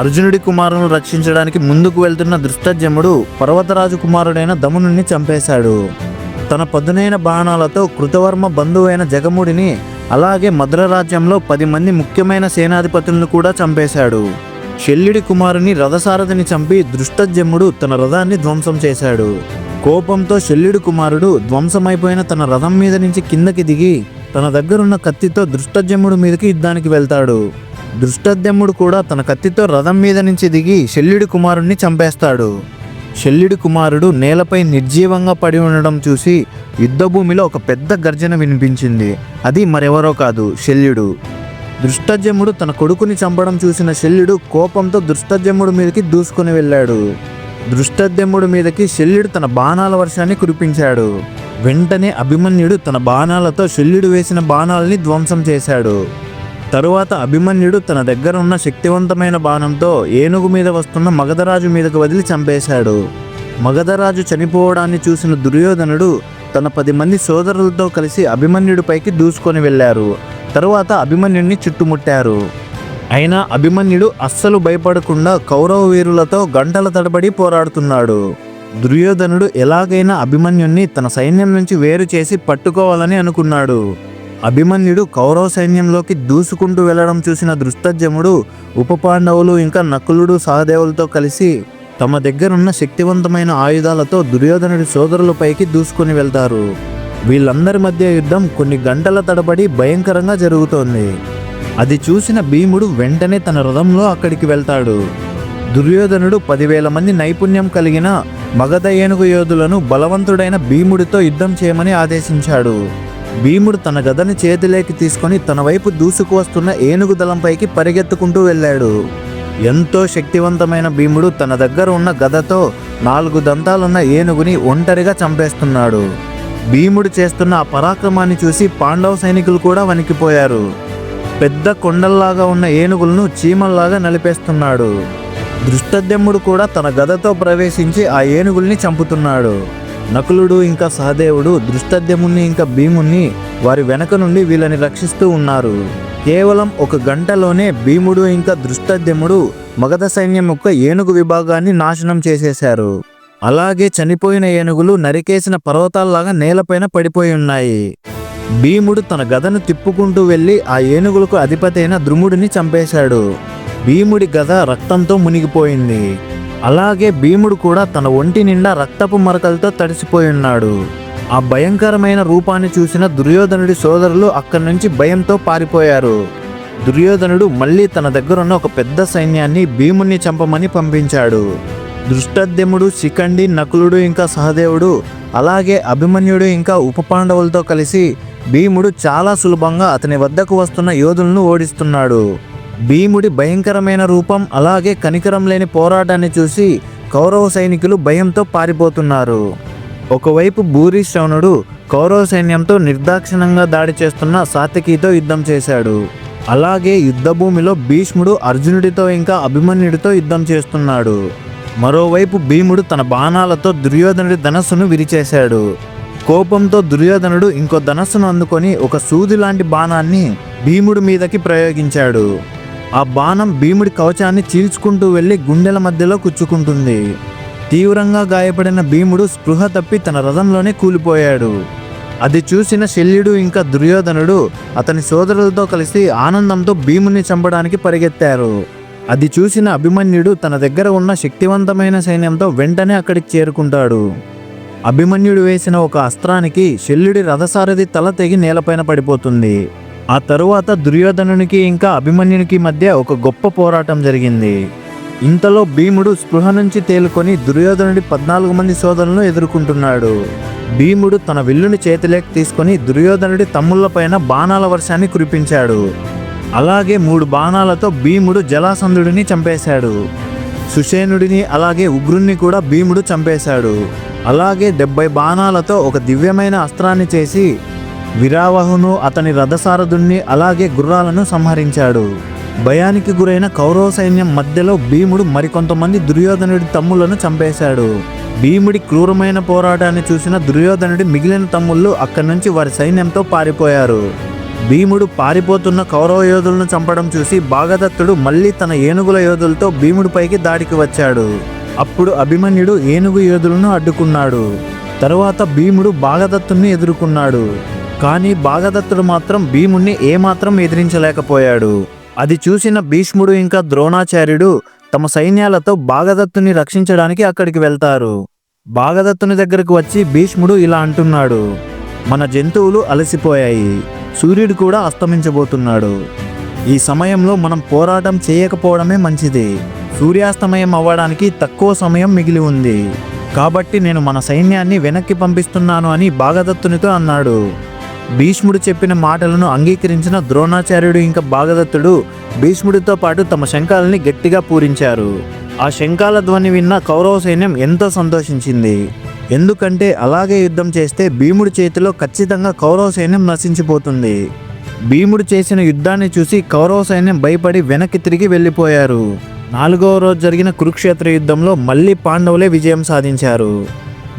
అర్జునుడి కుమారులను రక్షించడానికి ముందుకు వెళ్తున్న ధృష్టద్యుమ్నుడు పర్వతరాజు కుమారుడైన దమనుని చంపేశాడు. తన పదునైన బాణాలతో కృతవర్మ బంధువైన జగముడిని, అలాగే మద్ర రాజ్యంలో 10 మంది ముఖ్యమైన సేనాధిపతులను కూడా చంపేశాడు. శల్యుడి కుమారుని రథసారథిని చంపి ధృష్టద్యుమ్నుడు తన రథాన్ని ధ్వంసం చేశాడు. కోపంతో శల్యుడి కుమారుడు ధ్వంసమైపోయిన తన రథం మీద నుంచి కిందకి దిగి తన దగ్గరున్న కత్తితో ధృష్టద్యుమ్నుడి మీదకి యుద్ధానికి వెళ్తాడు. ధృష్టద్యుమ్నుడు కూడా తన కత్తితో రథం మీద నుంచి దిగి శల్యుడి కుమారుణ్ణి చంపేస్తాడు. శల్యుడి కుమారుడు నేలపై నిర్జీవంగా పడి ఉండడం చూసి యుద్ధభూమిలో ఒక పెద్ద గర్జన వినిపించింది. అది మరెవరో కాదు, శల్యుడు. ధృష్టద్యుమ్నుడు తన కొడుకుని చంపడం చూసిన శల్యుడు కోపంతో ధృష్టద్యుమ్నుడి మీదకి దూసుకొని వెళ్ళాడు. ధృష్టద్యుమ్నుడి మీదకి శల్యుడు తన బాణాల వర్షాన్ని కురిపించాడు. వెంటనే అభిమన్యుడు తన బాణాలతో శల్యుడు వేసిన బాణాలని ధ్వంసం చేశాడు. తరువాత అభిమన్యుడు తన దగ్గర ఉన్న శక్తివంతమైన బాణంతో ఏనుగు మీద వస్తున్న మగధరాజు మీదకు వదిలి చంపేశాడు. మగధరాజు చనిపోవడాన్ని చూసిన దుర్యోధనుడు తన 10 మంది సోదరులతో కలిసి అభిమన్యుడిపైకి దూసుకొని వెళ్ళారు. తరువాత అభిమన్యుడిని చుట్టుముట్టారు. అయినా అభిమన్యుడు అస్సలు భయపడకుండా కౌరవ వీరులతో గంటల తడబడి పోరాడుతున్నాడు. దుర్యోధనుడు ఎలాగైనా అభిమన్యుణ్ణి తన సైన్యం నుంచి వేరు చేసి పట్టుకోవాలని అనుకున్నాడు. అభిమన్యుడు కౌరవ సైన్యంలోకి దూసుకుంటూ వెళ్లడం చూసిన ధృష్టద్యుమ్నుడు ఉప పాండవులు ఇంకా నకులుడు, సహదేవులతో కలిసి తమ దగ్గరున్న శక్తివంతమైన ఆయుధాలతో దుర్యోధనుడి సోదరులపైకి దూసుకొని వెళ్తారు. వీళ్ళందరి మధ్య యుద్ధం కొన్ని గంటల తడబడి భయంకరంగా జరుగుతోంది. అది చూసిన భీముడు వెంటనే తన రథంలో అక్కడికి వెళ్తాడు. దుర్యోధనుడు 10,000 మంది నైపుణ్యం కలిగిన మగధ ఏనుగు యోధులను బలవంతుడైన భీముడితో యుద్ధం చేయమని ఆదేశించాడు. భీముడు తన గదని చేతిలోకి తీసుకొని తన వైపు దూసుకు వస్తున్న ఏనుగు దళంపైకి పరిగెత్తుకుంటూ వెళ్ళాడు. ఎంతో శక్తివంతమైన భీముడు తన దగ్గర ఉన్న గదతో 4 దంతాలున్న ఏనుగుని ఒంటరిగా చంపేస్తున్నాడు. భీముడు చేస్తున్న ఆ పరాక్రమాన్ని చూసి పాండవ సైనికులు కూడా వణికిపోయారు. పెద్ద కొండల్లాగా ఉన్న ఏనుగులను చీమల్లాగా నలిపేస్తున్నాడు. దృష్టద్యుమ్నుడు కూడా తన గదతో ప్రవేశించి ఆ ఏనుగుల్ని చంపుతున్నాడు. నకులుడు ఇంకా సహదేవుడు దృష్టద్యుమ్నుని ఇంకా భీముణ్ణి వారి వెనక నుండి వీళ్ళని రక్షిస్తూ ఉన్నారు. కేవలం 1 గంటలోనే భీముడు ఇంకా దృష్టద్యుమ్నుడు మగధ సైన్యం యొక్క ఏనుగు విభాగాన్ని నాశనం చేసేశారు. అలాగే చనిపోయిన ఏనుగులు నరికేసిన పర్వతాల్లాగా నేలపైన పడిపోయి ఉన్నాయి. భీముడు తన గదను తిప్పుకుంటూ వెళ్ళి ఆ ఏనుగులకు అధిపతి అయిన ద్రుముడిని చంపేశాడు. భీముడి గద రక్తంతో మునిగిపోయింది. అలాగే భీముడు కూడా తన ఒంటి నిండా రక్తపు మరకలతో తడిసిపోయి ఉన్నాడు. ఆ భయంకరమైన రూపాన్ని చూసిన దుర్యోధనుడి సోదరులు అక్కడి నుంచి భయంతో పారిపోయారు. దుర్యోధనుడు మళ్ళీ తన దగ్గరున్న ఒక పెద్ద సైన్యాన్ని భీముణ్ణి చంపమని పంపించాడు. దృష్టద్యుమ్నుడు, శిఖండి, నకులుడు ఇంకా సహదేవుడు అలాగే అభిమన్యుడు ఇంకా ఉపపాండవులతో కలిసి భీముడు చాలా సులభంగా అతని వద్దకు వస్తున్న యోధులను ఓడిస్తున్నాడు. భీముడి భయంకరమైన రూపం అలాగే కనికరం లేని పోరాటాన్ని చూసి కౌరవ సైనికులు భయంతో పారిపోతున్నారు. ఒకవైపు భూరిశ్రవణుడు కౌరవ సైన్యంతో నిర్దాక్షిణ్యంగా దాడి చేస్తున్న సాత్యకితో యుద్ధం చేశాడు. అలాగే యుద్ధభూమిలో భీష్ముడు అర్జునుడితో ఇంకా అభిమన్యుడితో యుద్ధం చేస్తున్నాడు. మరోవైపు భీముడు తన బాణాలతో దుర్యోధనుడి ధనస్సును విరిచేశాడు. కోపంతో దుర్యోధనుడు ఇంకో ధనస్సును అందుకొని ఒక సూది లాంటి బాణాన్ని భీముడి మీదకి ప్రయోగించాడు. ఆ బాణం భీముడి కవచాన్ని చీల్చుకుంటూ వెళ్ళి గుండెల మధ్యలో కుచ్చుకుంటుంది. తీవ్రంగా గాయపడిన భీముడు స్పృహ తప్పి తన రథంలోనే కూలిపోయాడు. అది చూసిన శల్యుడు ఇంకా దుర్యోధనుడు అతని సోదరులతో కలిసి ఆనందంతో భీముని చంపడానికి పరిగెత్తారు. అది చూసిన అభిమన్యుడు తన దగ్గర ఉన్న శక్తివంతమైన సైన్యంతో వెంటనే అక్కడికి చేరుకుంటాడు. అభిమన్యుడు వేసిన ఒక అస్త్రానికి శల్యుడి రథసారథి తల తెగి నేలపైన పడిపోతుంది. ఆ తరువాత దుర్యోధనునికి ఇంకా అభిమన్యునికి మధ్య ఒక గొప్ప పోరాటం జరిగింది. ఇంతలో భీముడు స్పృహ నుంచి తేలుకొని దుర్యోధనుడి 14 మంది సోదరులను ఎదుర్కొంటున్నాడు. భీముడు తన విల్లుని చేతిలోకి తీసుకొని దుర్యోధనుడి తమ్ముళ్లపైన బాణాల వర్షాన్ని కురిపించాడు. అలాగే 3 బాణాలతో భీముడు జలాసంధుడిని చంపేశాడు. సుషేనుడిని అలాగే ఉగ్రుణ్ణి కూడా భీముడు చంపేశాడు. అలాగే 70 బాణాలతో ఒక దివ్యమైన అస్త్రాన్ని చేసి విరావహును అతని రథసారథుణ్ణి అలాగే గుర్రాలను సంహరించాడు. భయానికి గురైన కౌరవ సైన్యం మధ్యలో భీముడు మరికొంతమంది దుర్యోధనుడి తమ్ములను చంపేశాడు. భీముడి క్రూరమైన పోరాటాన్ని చూసిన దుర్యోధనుడి మిగిలిన తమ్ముళ్ళు అక్కడి నుంచి వారి సైన్యంతో పారిపోయారు. భీముడు పారిపోతున్న కౌరవ యోధులను చంపడం చూసి భాగదత్తుడు మళ్ళీ తన ఏనుగుల యోధులతో భీముడిపైకి దాడికి వచ్చాడు. అప్పుడు అభిమన్యుడు ఏనుగు యోధులను అడ్డుకున్నాడు. తరువాత భీముడు భాగదత్తుని ఎదుర్కొన్నాడు. కానీ భాగదత్తుడు మాత్రం భీముణ్ణి ఏమాత్రం ఎదిరించలేకపోయాడు. అది చూసిన భీష్ముడు ఇంకా ద్రోణాచార్యుడు తమ సైన్యాలతో భాగదత్తుని రక్షించడానికి అక్కడికి వెళ్తారు. భాగదత్తుని దగ్గరకు వచ్చి భీష్ముడు ఇలా అంటున్నాడు, మన జంతువులు అలసిపోయాయి, సూర్యుడు కూడా అస్తమించబోతున్నాడు. ఈ సమయంలో మనం పోరాటం చేయకపోవడమే మంచిది. సూర్యాస్తమయం అవ్వడానికి తక్కువ సమయం మిగిలి ఉంది. కాబట్టి నేను మన సైన్యాన్ని వెనక్కి పంపిస్తున్నాను అని భాగదత్తునితో అన్నాడు. భీష్ముడు చెప్పిన మాటలను అంగీకరించిన ద్రోణాచార్యుడు ఇంకా భాగదత్తుడు భీష్ముడితో పాటు తమ శంఖాలని గట్టిగా పూరించారు. ఆ శంఖాల ధ్వని విన్న కౌరవ సైన్యం ఎంతో సంతోషించింది. ఎందుకంటే అలాగే యుద్ధం చేస్తే భీముడి చేతిలో ఖచ్చితంగా కౌరవ సైన్యం నశించిపోతుంది. భీముడు చేసిన యుద్ధాన్ని చూసి కౌరవ సైన్యం భయపడి వెనక్కి తిరిగి వెళ్ళిపోయారు. 4వ రోజు జరిగిన కురుక్షేత్ర యుద్ధంలో మళ్ళీ పాండవులే విజయం సాధించారు.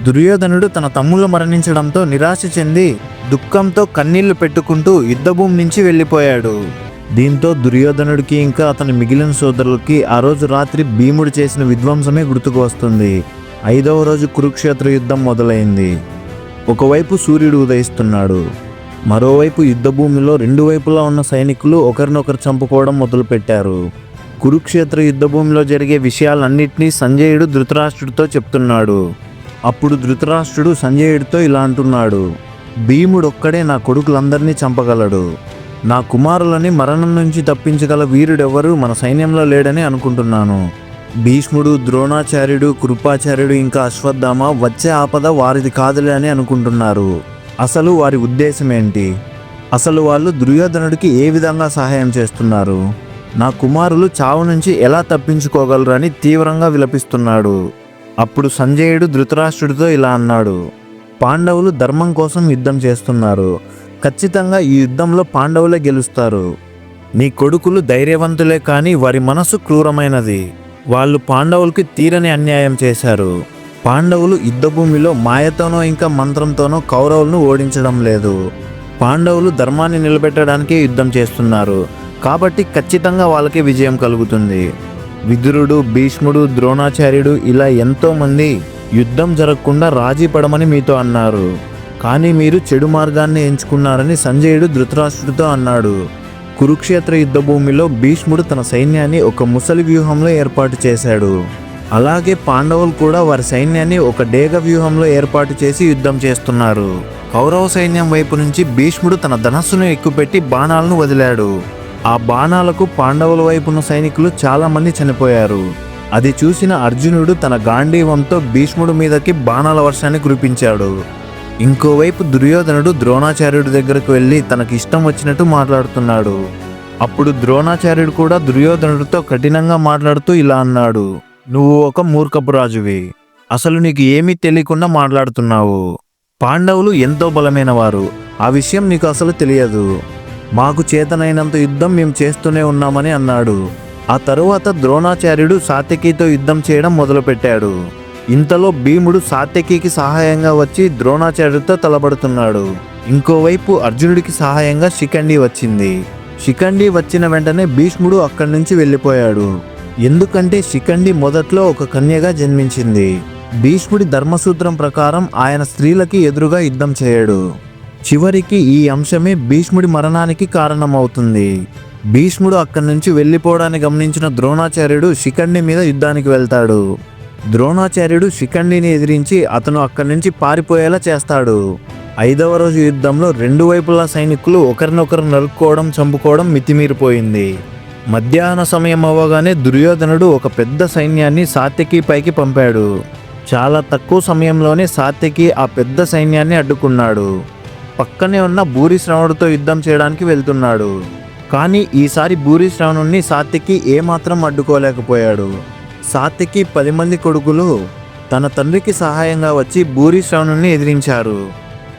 దుర్యోధనుడు తన తమ్ముళ్ళు మరణించడంతో నిరాశ చెంది దుఃఖంతో కన్నీళ్లు పెట్టుకుంటూ యుద్ధభూమి నుంచి వెళ్ళిపోయాడు. దీంతో దుర్యోధనుడికి ఇంకా అతని మిగిలిన సోదరులకి ఆ రోజు రాత్రి భీముడు చేసిన విధ్వంసమే గుర్తుకు వస్తుంది. 5వ రోజు కురుక్షేత్ర యుద్ధం మొదలైంది. ఒకవైపు సూర్యుడు ఉదయిస్తున్నాడు. మరోవైపు యుద్ధభూమిలో 2 వైపులా ఉన్న సైనికులు ఒకరినొకరు చంపుకోవడం మొదలుపెట్టారు. కురుక్షేత్ర యుద్ధభూమిలో జరిగే విషయాలన్నింటినీ సంజయుడు ధృతరాష్ట్రుడితో చెప్తున్నాడు. అప్పుడు ధృతరాష్ట్రుడు సంజయుడితో ఇలా అంటున్నాడు, భీముడొక్కడే నా కొడుకులందరినీ చంపగలడు. నా కుమారులని మరణం నుంచి తప్పించగల వీరుడెవరూ మన సైన్యంలో లేడని అనుకుంటున్నాను. భీష్ముడు, ద్రోణాచార్యుడు, కృపాచార్యుడు ఇంకా అశ్వత్థామ వచ్చే ఆపద వారిది కాదులే అని అనుకుంటున్నారు. అసలు వారి ఉద్దేశం ఏంటి? అసలు వాళ్ళు దుర్యోధనుడికి ఏ విధంగా సహాయం చేస్తున్నారు? నా కుమారులు చావు నుంచి ఎలా తప్పించుకోగలరు అని తీవ్రంగా విలపిస్తున్నాడు. అప్పుడు సంజయుడు ధృతరాష్ట్రుడితో ఇలా అన్నాడు, పాండవులు ధర్మం కోసం యుద్ధం చేస్తున్నారు. ఖచ్చితంగా ఈ యుద్ధంలో పాండవులే గెలుస్తారు. నీ కొడుకులు ధైర్యవంతులే కానీ వారి మనసు క్రూరమైనది. వాళ్ళు పాండవులకి తీరని అన్యాయం చేశారు. పాండవులు యుద్ధభూమిలో మాయతోనో ఇంకా మంత్రంతోనో కౌరవులను ఓడించడం లేదు. పాండవులు ధర్మాన్ని నిలబెట్టడానికే యుద్ధం చేస్తున్నారు. కాబట్టి ఖచ్చితంగా వాళ్ళకి విజయం కలుగుతుంది. విదురుడు, భీష్ముడు, ద్రోణాచార్యుడు ఇలా ఎంతోమంది యుద్ధం జరగకుండా రాజీ పడమని మీతో అన్నారు. కానీ మీరు చెడు మార్గాన్ని ఎంచుకున్నారని సంజయుడు ధృతరాష్ట్రుడితో అన్నాడు. కురుక్షేత్ర యుద్ధభూమిలో భీష్ముడు తన సైన్యాన్ని ఒక ముసలి వ్యూహంలో ఏర్పాటు చేశాడు. అలాగే పాండవులు కూడా వారి సైన్యాన్ని ఒక డేగ వ్యూహంలో ఏర్పాటు చేసి యుద్ధం చేస్తున్నారు. కౌరవ సైన్యం వైపు నుంచి భీష్ముడు తన ధనస్సును ఎక్కుపెట్టి బాణాలను వదిలాడు. ఆ బాణాలకు పాండవుల వైపున్న సైనికులు చాలా మంది చనిపోయారు. అది చూసిన అర్జునుడు తన గాంధీవంతో భీష్ముడి మీదకి బాణాల వర్షాన్ని కురిపించాడు. ఇంకోవైపు దుర్యోధనుడు ద్రోణాచార్యుడి దగ్గరకు వెళ్ళి తనకి ఇష్టం వచ్చినట్టు మాట్లాడుతున్నాడు. అప్పుడు ద్రోణాచార్యుడు కూడా దుర్యోధనుడితో కఠినంగా మాట్లాడుతూ ఇలా అన్నాడు, నువ్వు ఒక మూర్ఖపు రాజువి. అసలు నీకు ఏమీ తెలియకుండా మాట్లాడుతున్నావు. పాండవులు ఎంతో బలమైన వారు. ఆ విషయం నీకు అసలు తెలియదు. మాకు చేతనైనంత యుద్ధం మేము చేస్తూనే ఉన్నామని అన్నాడు. ఆ తరువాత ద్రోణాచార్యుడు సాత్యకితో యుద్ధం చేయడం మొదలుపెట్టాడు. ఇంతలో భీముడు సాత్యకికి సహాయంగా వచ్చి ద్రోణాచార్యుడితో తలబడుతున్నాడు. ఇంకోవైపు అర్జునుడికి సహాయంగా శిఖండి వచ్చింది. శిఖండి వచ్చిన వెంటనే భీష్ముడు అక్కడి నుంచి వెళ్ళిపోయాడు. ఎందుకంటే శిఖండి మొదట్లో ఒక కన్యగా జన్మించింది. భీష్ముడి ధర్మసూత్రం ప్రకారం ఆయన స్త్రీలకి ఎదురుగా యుద్ధం చేయడు. చివరికి ఈ అంశమే భీష్ముడి మరణానికి కారణమవుతుంది. భీష్ముడు అక్కడి నుంచి వెళ్ళిపోవడాన్ని గమనించిన ద్రోణాచార్యుడు శిఖండి మీద యుద్ధానికి వెళ్తాడు. ద్రోణాచార్యుడు శిఖండిని ఎదిరించి అతను అక్కడి నుంచి పారిపోయేలా చేస్తాడు. 5వ రోజు యుద్ధంలో రెండు వైపులా సైనికులు ఒకరినొకరు నరుక్కోవడం, చంపుకోవడం మితిమీరిపోయింది. మధ్యాహ్న సమయం అవ్వగానే దుర్యోధనుడు ఒక పెద్ద సైన్యాన్ని సాత్యకి పైకి పంపాడు. చాలా తక్కువ సమయంలోనే సాత్యకి ఆ పెద్ద సైన్యాన్ని అడ్డుకున్నాడు. పక్కనే ఉన్న భూరిశ్రవణుడితో యుద్ధం చేయడానికి వెళ్తున్నాడు. కానీ ఈసారి భూరిశ్రవణుడిని సాత్యకి ఏమాత్రం అడ్డుకోలేకపోయాడు. సాత్యకి 10 మంది కొడుకులు తన తండ్రికి సహాయంగా వచ్చి భూరిశ్రవణుడిని ఎదిరించారు.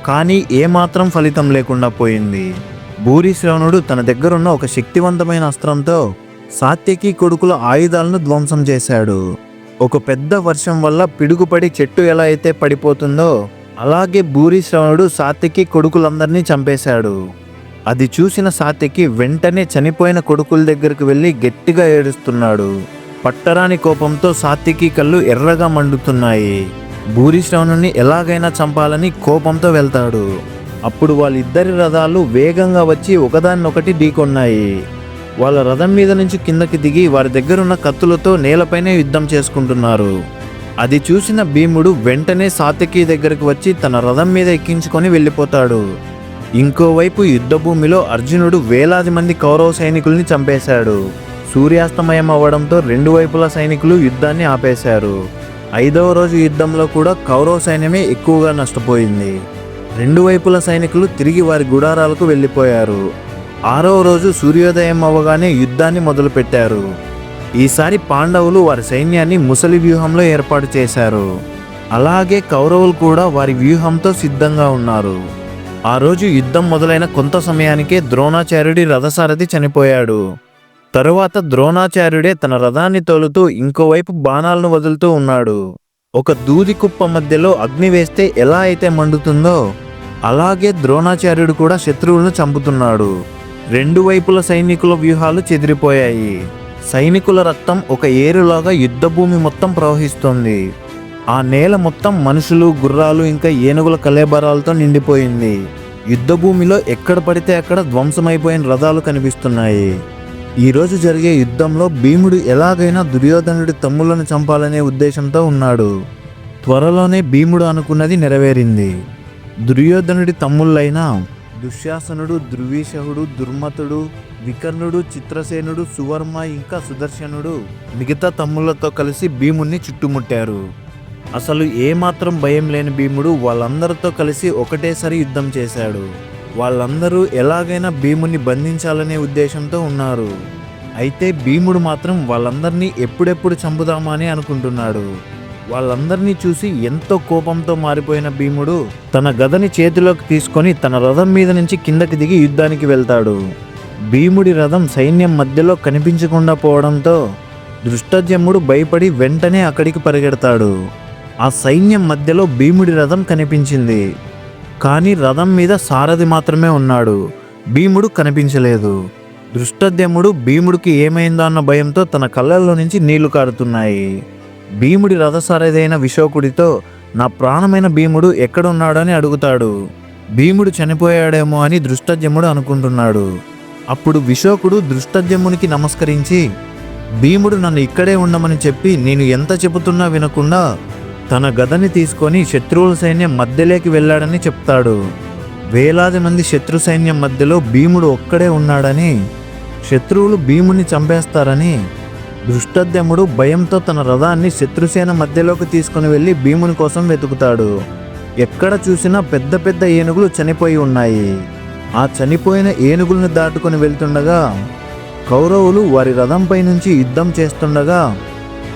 కానీ ఏమాత్రం ఫలితం లేకుండా పోయింది. భూరిశ్రవణుడు తన దగ్గరున్న ఒక శక్తివంతమైన అస్త్రంతో సాత్యకి కొడుకుల ఆయుధాలను ధ్వంసం చేశాడు. ఒక పెద్ద వర్షం వల్ల పిడుగుపడి చెట్టు ఎలా అయితే పడిపోతుందో అలాగే భూరిశ్రవణుడు సాత్యకి కొడుకులందరినీ చంపేశాడు. అది చూసిన సాత్యకి వెంటనే చనిపోయిన కొడుకుల దగ్గరకు వెళ్ళి గట్టిగా ఏడుస్తున్నాడు. పట్టరాని కోపంతో సాత్యకి కళ్ళు ఎర్రగా మండుతున్నాయి. భూరిశ్రవణుని ఎలాగైనా చంపాలని కోపంతో వెళ్తాడు. అప్పుడు వాళ్ళిద్దరి రథాలు వేగంగా వచ్చి ఒకదాన్నొకటి ఢీకొన్నాయి. వాళ్ళ రథం మీద నుంచి కిందకి దిగి వారి దగ్గరున్న కత్తులతో నేలపైనే యుద్ధం చేసుకుంటున్నారు. అది చూసిన భీముడు వెంటనే సాత్యకి దగ్గరకు వచ్చి తన రథం మీద ఎక్కించుకొని వెళ్ళిపోతాడు. ఇంకోవైపు యుద్ధభూమిలో అర్జునుడు వేలాది మంది కౌరవ సైనికుల్ని చంపేశాడు. సూర్యాస్తమయం అవ్వడంతో రెండు వైపుల సైనికులు యుద్ధాన్ని ఆపేశారు. 5వ రోజు యుద్ధంలో కూడా కౌరవ సైన్యమే ఎక్కువగా నష్టపోయింది. రెండు వైపుల సైనికులు తిరిగి వారి గుడారాలకు వెళ్ళిపోయారు. 6వ రోజు సూర్యోదయం అవ్వగానే యుద్ధాన్ని మొదలుపెట్టారు. ఈసారి పాండవులు వారి సైన్యాన్ని ముసలి వ్యూహంలో ఏర్పాటు చేశారు. అలాగే కౌరవులు కూడా వారి వ్యూహంతో సిద్ధంగా ఉన్నారు. ఆ రోజు యుద్ధం మొదలైన కొంత సమయానికే ద్రోణాచార్యుడి రథసారథి చనిపోయాడు. తరువాత ద్రోణాచార్యుడే తన రథాన్ని తోలుతూ ఇంకోవైపు బాణాలను వదులుతూ ఉన్నాడు. ఒక దూది కుప్ప మధ్యలో అగ్ని వేస్తే ఎలా అయితే మండుతుందో అలాగే ద్రోణాచార్యుడు కూడా శత్రువులను చంపుతున్నాడు. రెండు వైపుల సైనికుల వ్యూహాలు చెదిరిపోయాయి. సైనికుల రక్తం ఒక ఏరులాగా యుద్ధభూమి మొత్తం ప్రవహిస్తోంది. ఆ నేల మొత్తం మనుషులు, గుర్రాలు ఇంకా ఏనుగుల కళేబరాలతో నిండిపోయింది. యుద్ధభూమిలో ఎక్కడ పడితే అక్కడ ధ్వంసమైపోయిన రథాలు కనిపిస్తున్నాయి. ఈరోజు జరిగే యుద్ధంలో భీముడు ఎలాగైనా దుర్యోధనుడి తమ్ములను చంపాలనే ఉద్దేశంతో ఉన్నాడు. త్వరలోనే భీముడు అనుకున్నది నెరవేరింది. దుర్యోధనుడి తమ్ముళ్ళైన దుశ్శాసనుడు, దుర్విషహుడు, దుర్మతుడు, వికర్ణుడు, చిత్రసేనుడు, సువర్మ ఇంకా సుదర్శనుడు మిగతా తమ్ముళ్లతో కలిసి భీముణ్ణి చుట్టుముట్టారు. అసలు ఏమాత్రం భయం లేని భీముడు వాళ్ళందరితో కలిసి ఒకటేసారి యుద్ధం చేశాడు. వాళ్ళందరూ ఎలాగైనా భీముని బంధించాలనే ఉద్దేశంతో ఉన్నారు. అయితే భీముడు మాత్రం వాళ్ళందరినీ ఎప్పుడెప్పుడు చంపుదామా అని అనుకుంటున్నాడు. వాళ్ళందరినీ చూసి ఎంతో కోపంతో మారిపోయిన భీముడు తన గదని చేతిలోకి తీసుకొని తన రథం మీద నుంచి కిందకి దిగి యుద్ధానికి వెళ్తాడు. భీముడి రథం సైన్యం మధ్యలో కనిపించకుండా పోవడంతో దృష్టద్యుమ్నుడు భయపడి వెంటనే అక్కడికి పరిగెడతాడు. ఆ సైన్యం మధ్యలో భీముడి రథం కనిపించింది. కానీ రథం మీద సారథి మాత్రమే ఉన్నాడు. భీముడు కనిపించలేదు. దృష్టద్యుమ్నుడు భీముడికి ఏమైందో అన్న భయంతో తన కళ్ళల్లో నుంచి నీళ్లు కారుతున్నాయి. భీముడి రథసారథైన విశోకుడితో నా ప్రాణమైన భీముడు ఎక్కడున్నాడని అడుగుతాడు. భీముడు చనిపోయాడేమో అని దృష్టద్యుమ్నుడు అనుకుంటున్నాడు. అప్పుడు విశోకుడు దృష్టద్యుమ్నునికి నమస్కరించి భీముడు నన్ను ఇక్కడే ఉండమని చెప్పి నేను ఎంత చెబుతున్నా వినకుండా తన గదని తీసుకొని శత్రువుల సైన్యం మధ్యలోకి వెళ్ళాడని చెప్తాడు. వేలాది మంది శత్రు సైన్యం మధ్యలో భీముడు ఒక్కడే ఉన్నాడని, శత్రువులు భీముని చంపేస్తారని దృష్టద్యుమ్నుడు భయంతో తన రథాన్ని శత్రుసేన మధ్యలోకి తీసుకుని వెళ్ళి భీముని కోసం వెతుకుతాడు. ఎక్కడ చూసినా పెద్ద పెద్ద ఏనుగులు చనిపోయి ఉన్నాయి. ఆ చనిపోయిన ఏనుగులను దాటుకొని వెళ్తుండగా కౌరవులు వారి రథంపై నుంచి యుద్ధం చేస్తుండగా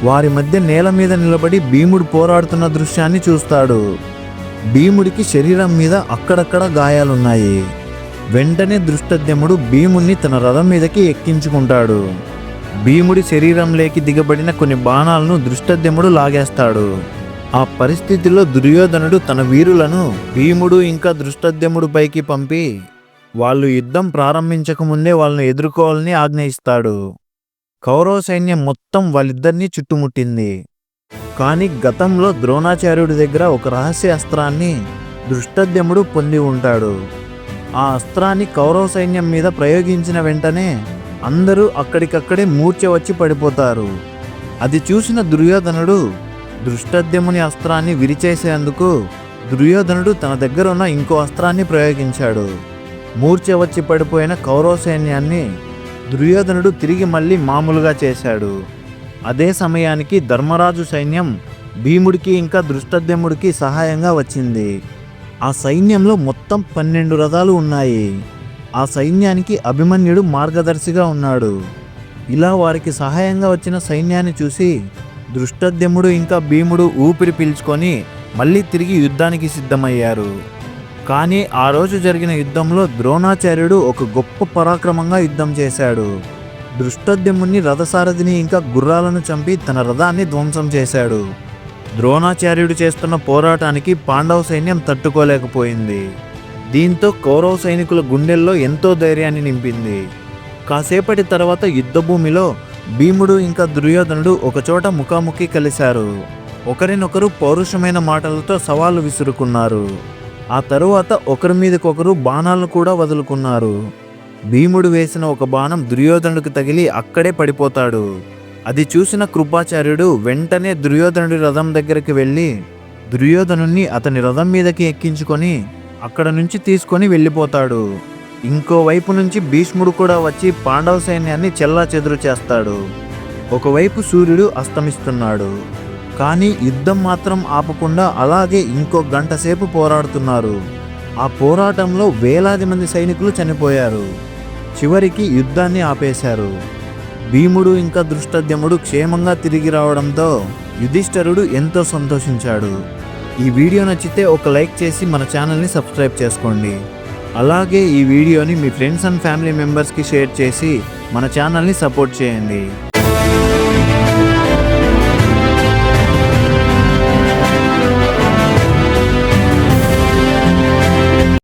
వారి మధ్య నేల మీద నిలబడి భీముడు పోరాడుతున్న దృశ్యాన్ని చూస్తాడు. భీముడికి శరీరం మీద అక్కడక్కడ గాయాలున్నాయి. వెంటనే దృష్టద్యుమ్నుడు భీముణ్ణి తన రథం మీదకి ఎక్కించుకుంటాడు. భీముడి శరీరంలోకి దిగబడిన కొన్ని బాణాలను దృష్టద్యుమ్నుడు లాగేస్తాడు. ఆ పరిస్థితిలో దుర్యోధనుడు తన వీరులను భీముడు ఇంకా దృష్టద్యుమ్నుడు పైకి పంపి వాళ్ళు యుద్ధం ప్రారంభించకముందే వాళ్ళను ఎదుర్కోవాలని ఆజ్ఞయిస్తాడు. కౌరవ సైన్యం మొత్తం వాళ్ళిద్దరినీ చుట్టుముట్టింది. కానీ గతంలో ద్రోణాచార్యుడి దగ్గర ఒక రహస్య అస్త్రాన్ని దృష్టద్యుమ్నుడు పొంది ఉంటాడు. ఆ అస్త్రాన్ని కౌరవ సైన్యం మీద ప్రయోగించిన వెంటనే అందరూ అక్కడికక్కడే మూర్ఛ వచ్చి పడిపోతారు. అది చూసిన దుర్యోధనుడు దృష్టద్యుమ్నుని అస్త్రాన్ని విరిచేసేందుకు దుర్యోధనుడు తన దగ్గర ఉన్న ఇంకో అస్త్రాన్ని ప్రయోగించాడు. మూర్ఛ వచ్చి పడిపోయిన కౌరవ సైన్యాన్ని దుర్యోధనుడు తిరిగి మళ్ళీ మామూలుగా చేశాడు. అదే సమయానికి ధర్మరాజు సైన్యం భీముడికి ఇంకా దృష్టద్యుమ్నుడికి సహాయంగా వచ్చింది. ఆ సైన్యంలో మొత్తం 12 రథాలు ఉన్నాయి. ఆ సైన్యానికి అభిమన్యుడు మార్గదర్శిగా ఉన్నాడు. ఇలా వారికి సహాయంగా వచ్చిన సైన్యాన్ని చూసి దృష్టద్యుమ్నుడు ఇంకా భీముడు ఊపిరి పీల్చుకొని మళ్ళీ తిరిగి యుద్ధానికి సిద్ధమయ్యారు. కానీ ఆ రోజు జరిగిన యుద్ధంలో ద్రోణాచార్యుడు ఒక గొప్ప పరాక్రమంగా యుద్ధం చేశాడు. దృష్టద్యుమ్నుని రథసారథిని ఇంకా గుర్రాలను చంపి తన రథాన్ని ధ్వంసం చేశాడు. ద్రోణాచార్యుడు చేస్తున్న పోరాటానికి పాండవ సైన్యం తట్టుకోలేకపోయింది. దీంతో కౌరవ సైనికుల గుండెల్లో ఎంతో ధైర్యాన్ని నింపింది. కాసేపటి తర్వాత యుద్ధభూమిలో భీముడు ఇంకా దుర్యోధనుడు ఒకచోట ముఖాముఖి కలిశారు. ఒకరినొకరు పౌరుషమైన మాటలతో సవాలు విసురుకున్నారు. ఆ తరువాత ఒకరి మీదకొకరు బాణాలను కూడా వదులుకున్నారు. భీముడు వేసిన ఒక బాణం దుర్యోధనుడికి తగిలి అక్కడే పడిపోతాడు. అది చూసిన కృపాచార్యుడు వెంటనే దుర్యోధనుడి రథం దగ్గరికి వెళ్ళి దుర్యోధనుణ్ణి అతని రథం మీదకి ఎక్కించుకొని అక్కడ నుంచి తీసుకొని వెళ్ళిపోతాడు. ఇంకోవైపు నుంచి భీష్ముడు కూడా వచ్చి పాండవ సైన్యాన్ని చెల్లాచెదురు చేస్తాడు. ఒకవైపు సూర్యుడు అస్తమిస్తున్నాడు. కానీ యుద్ధం మాత్రం ఆపకుండా అలాగే ఇంకో గంట సేపు పోరాడుతున్నారు. ఆ పోరాటంలో వేలాది మంది సైనికులు చనిపోయారు. చివరికి యుద్ధాన్ని ఆపేశారు. భీముడు ఇంకా దృష్టద్యుమ్నుడు క్షేమంగా తిరిగి రావడంతో యుధిష్ఠిరుడు ఎంతో సంతోషించాడు. ఈ వీడియో నచ్చితే ఒక లైక్ చేసి మన ఛానల్ని సబ్స్క్రైబ్ చేసుకోండి. అలాగే ఈ వీడియోని మీ ఫ్రెండ్స్ అండ్ ఫ్యామిలీ మెంబర్స్కి షేర్ చేసి మన ఛానల్ని సపోర్ట్ చేయండి.